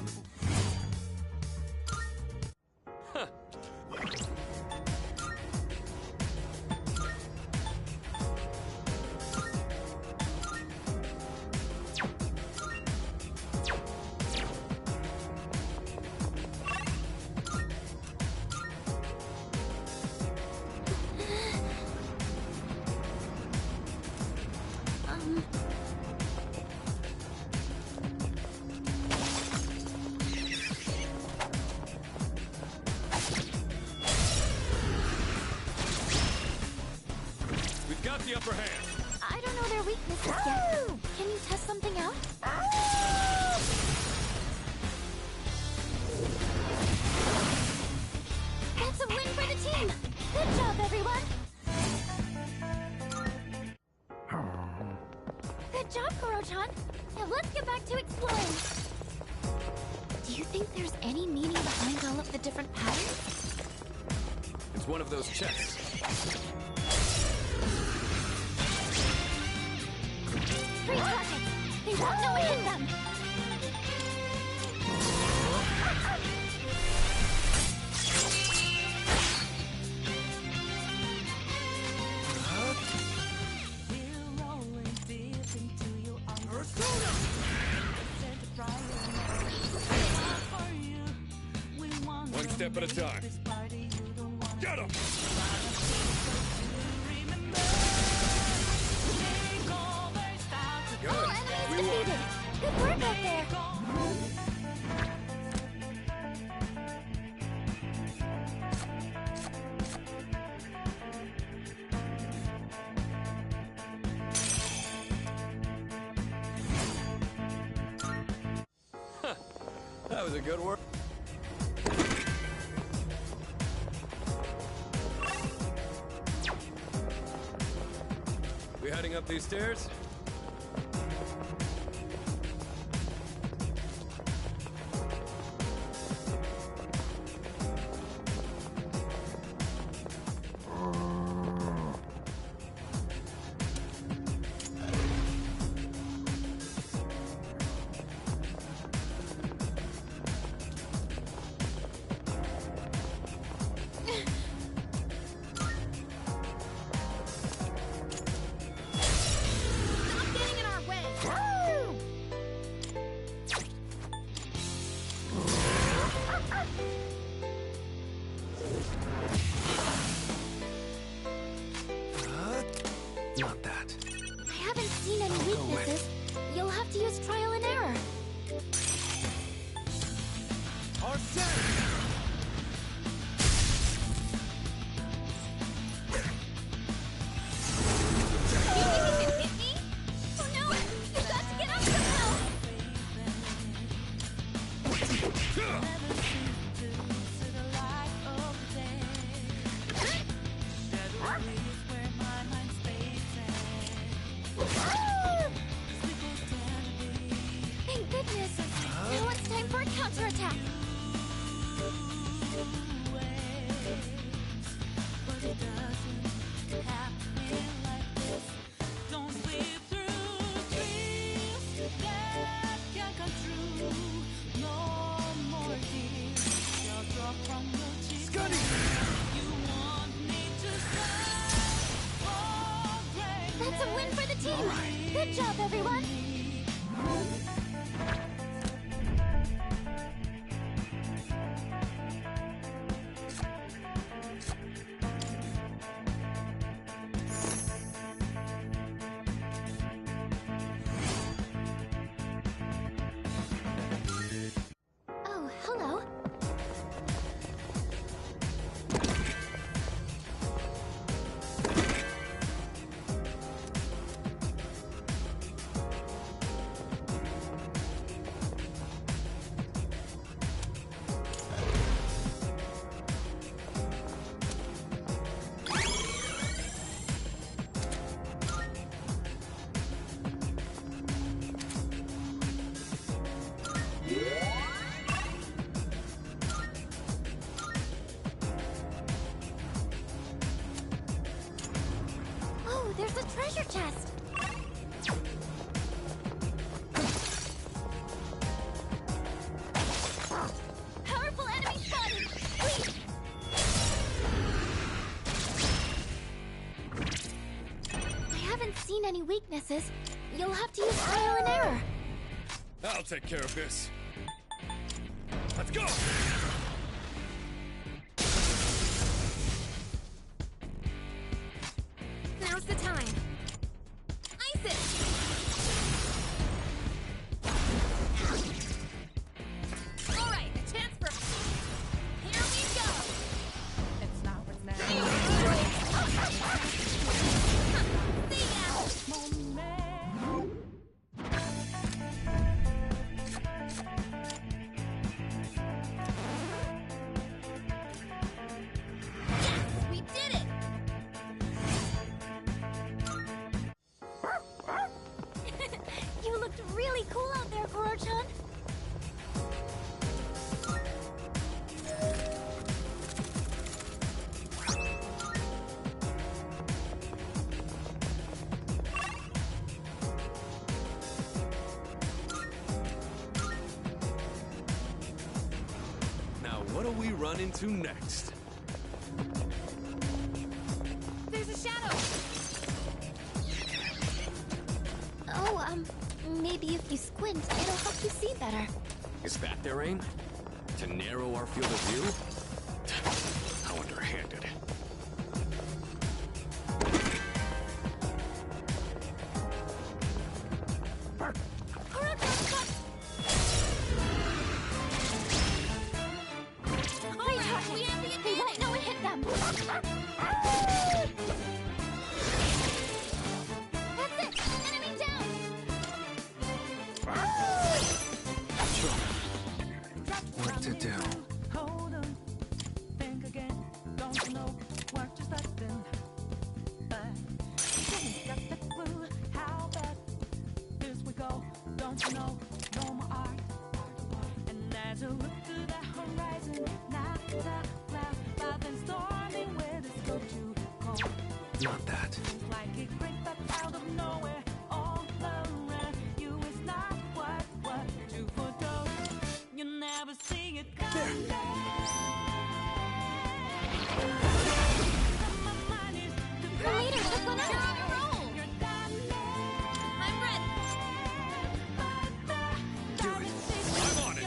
The upper hand. I don't know their weaknesses yet. Can you test something out? That's a win for the team! Good job, everyone! Good job, Koro-chan! Now let's get back to exploring! Do you think there's any meaning behind all of the different patterns? It's one of those chests. Three targets! They won't know it hit them! One step at a time. Get him! Good. We won. Good work out there. That was a good work. We heading up these stairs? Not that. I haven't seen any weaknesses. You'll have to use trial and error. Thank goodness! Now it's time for a counterattack! That's a win for the team! Good job, everyone! Oh, hello. chest. Powerful enemy spotted! Wait! I haven't seen any weaknesses. You'll have to use trial and error. I'll take care of this. Let's go! Now's the time. Ice it! All right, a chance for... Here we go! It's not what's now. See ya! We did it! You looked really cool out there, Koro-chan. Now, what do we run into next? There's a shadow! Oh, maybe if you squint, it'll help you see better. Is that their aim? To narrow our field of view? How underhanded. We have the advantage! They won't know it hit them! That's it! Enemy down! What to do? Hold on, think again. Don't know what just happened. Don't got the clue how bad this we go. Don't you know? No more art. And as you look to the horizon, not the cloud, but then stormy weather's go to cold. Not that. Like it creeps up out of nowhere, all around you is not what you foretold. You never see it coming. The leader took one out! I'm ready! Do it. I'm on it.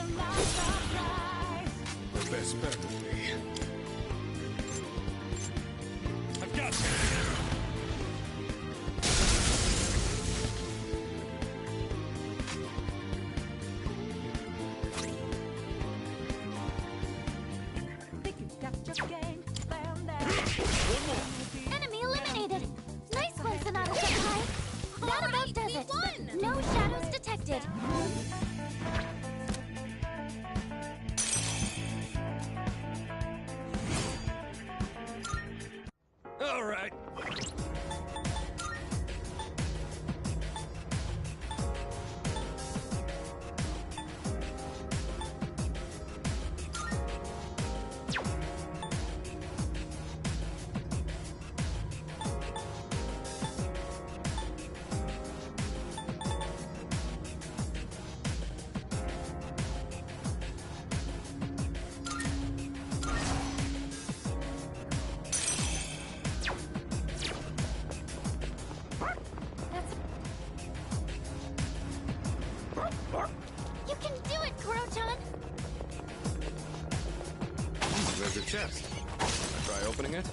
The best bet will be. I've got this. Think you got your game found out. One more. Enemy eliminated! Nice one, Sonata-senpai! That about does it! won! No shadows detected! All right. You can do it, Koro-chan! There's a chest. Try opening it?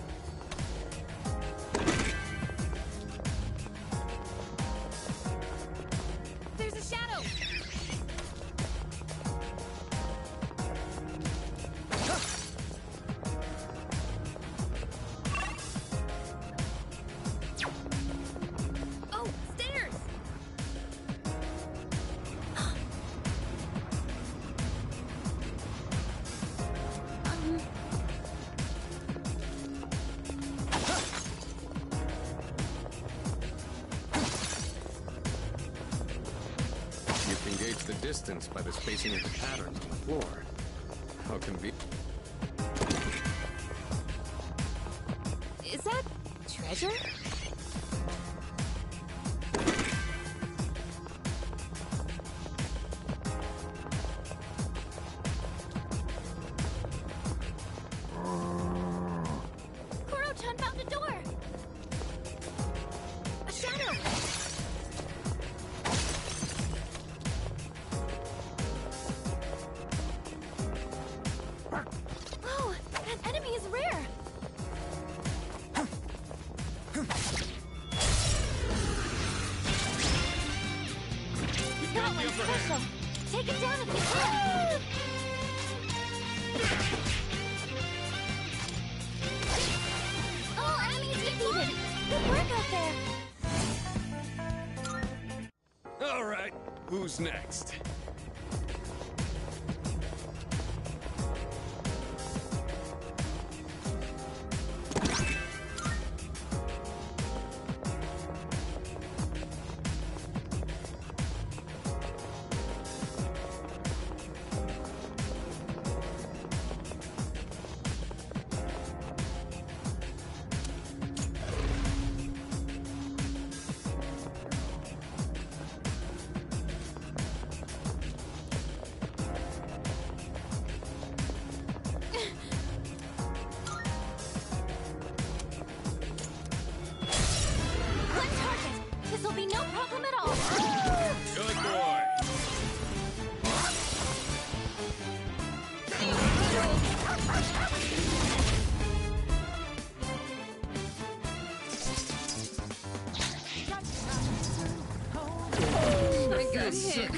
There's a shadow! Oh, stairs! You can gauge the distance by the spacing of the patterns on the floor. How convenient. Is that treasure? special. Take it down if you can. All enemies defeated. Good work out there. All right, who's next? One target. This'll be no problem at all. Good boy. I got hit.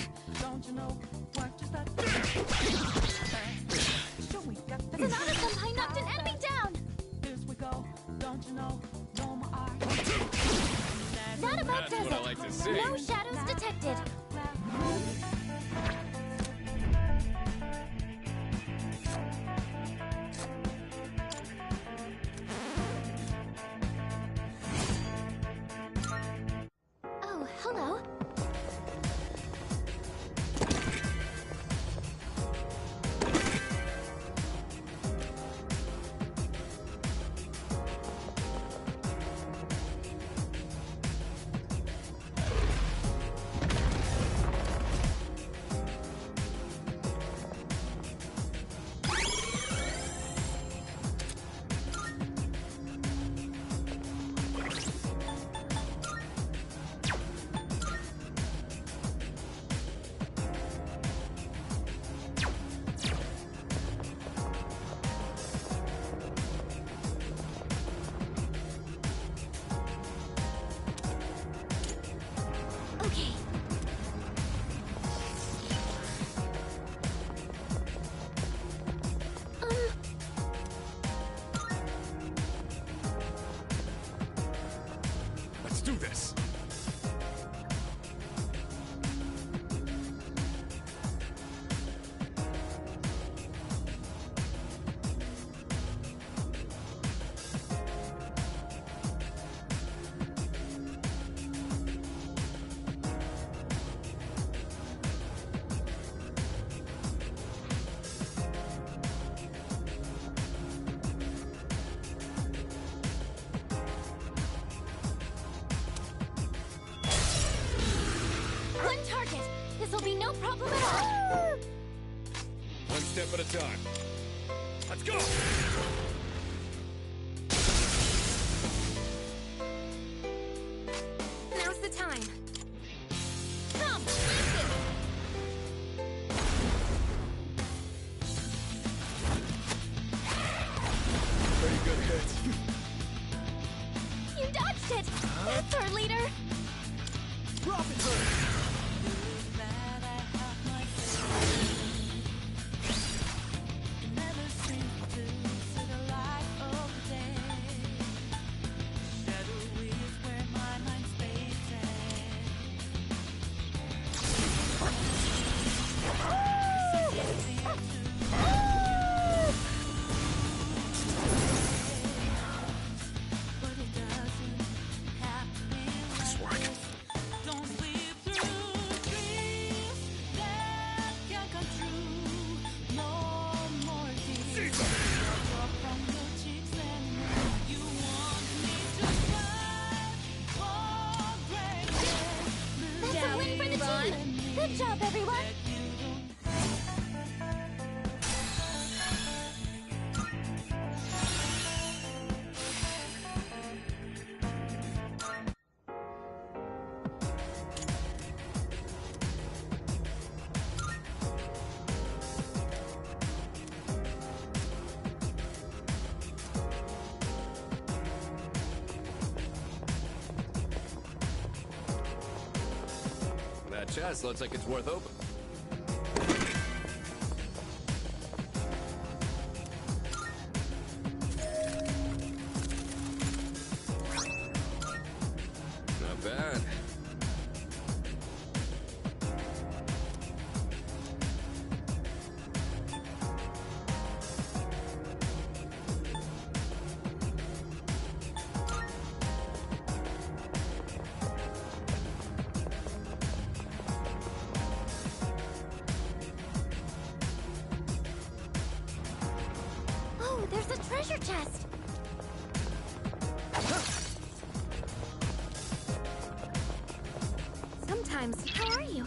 Sonata-senpai knocked an enemy down. That about That's does what I it. like to see. No shadows detected. Oh, hello. Okay. Let's do this. One target. This'll be no problem at all. One step at a time. Let's go! Now's the time. Come, listen. Pretty good hit. You dodged it. That's our leader. Profit her! Nice work. That's a win for the team. Good job, everyone. That chest looks like it's worth opening. bad. Oh, there's a treasure chest! Sometimes, how are you?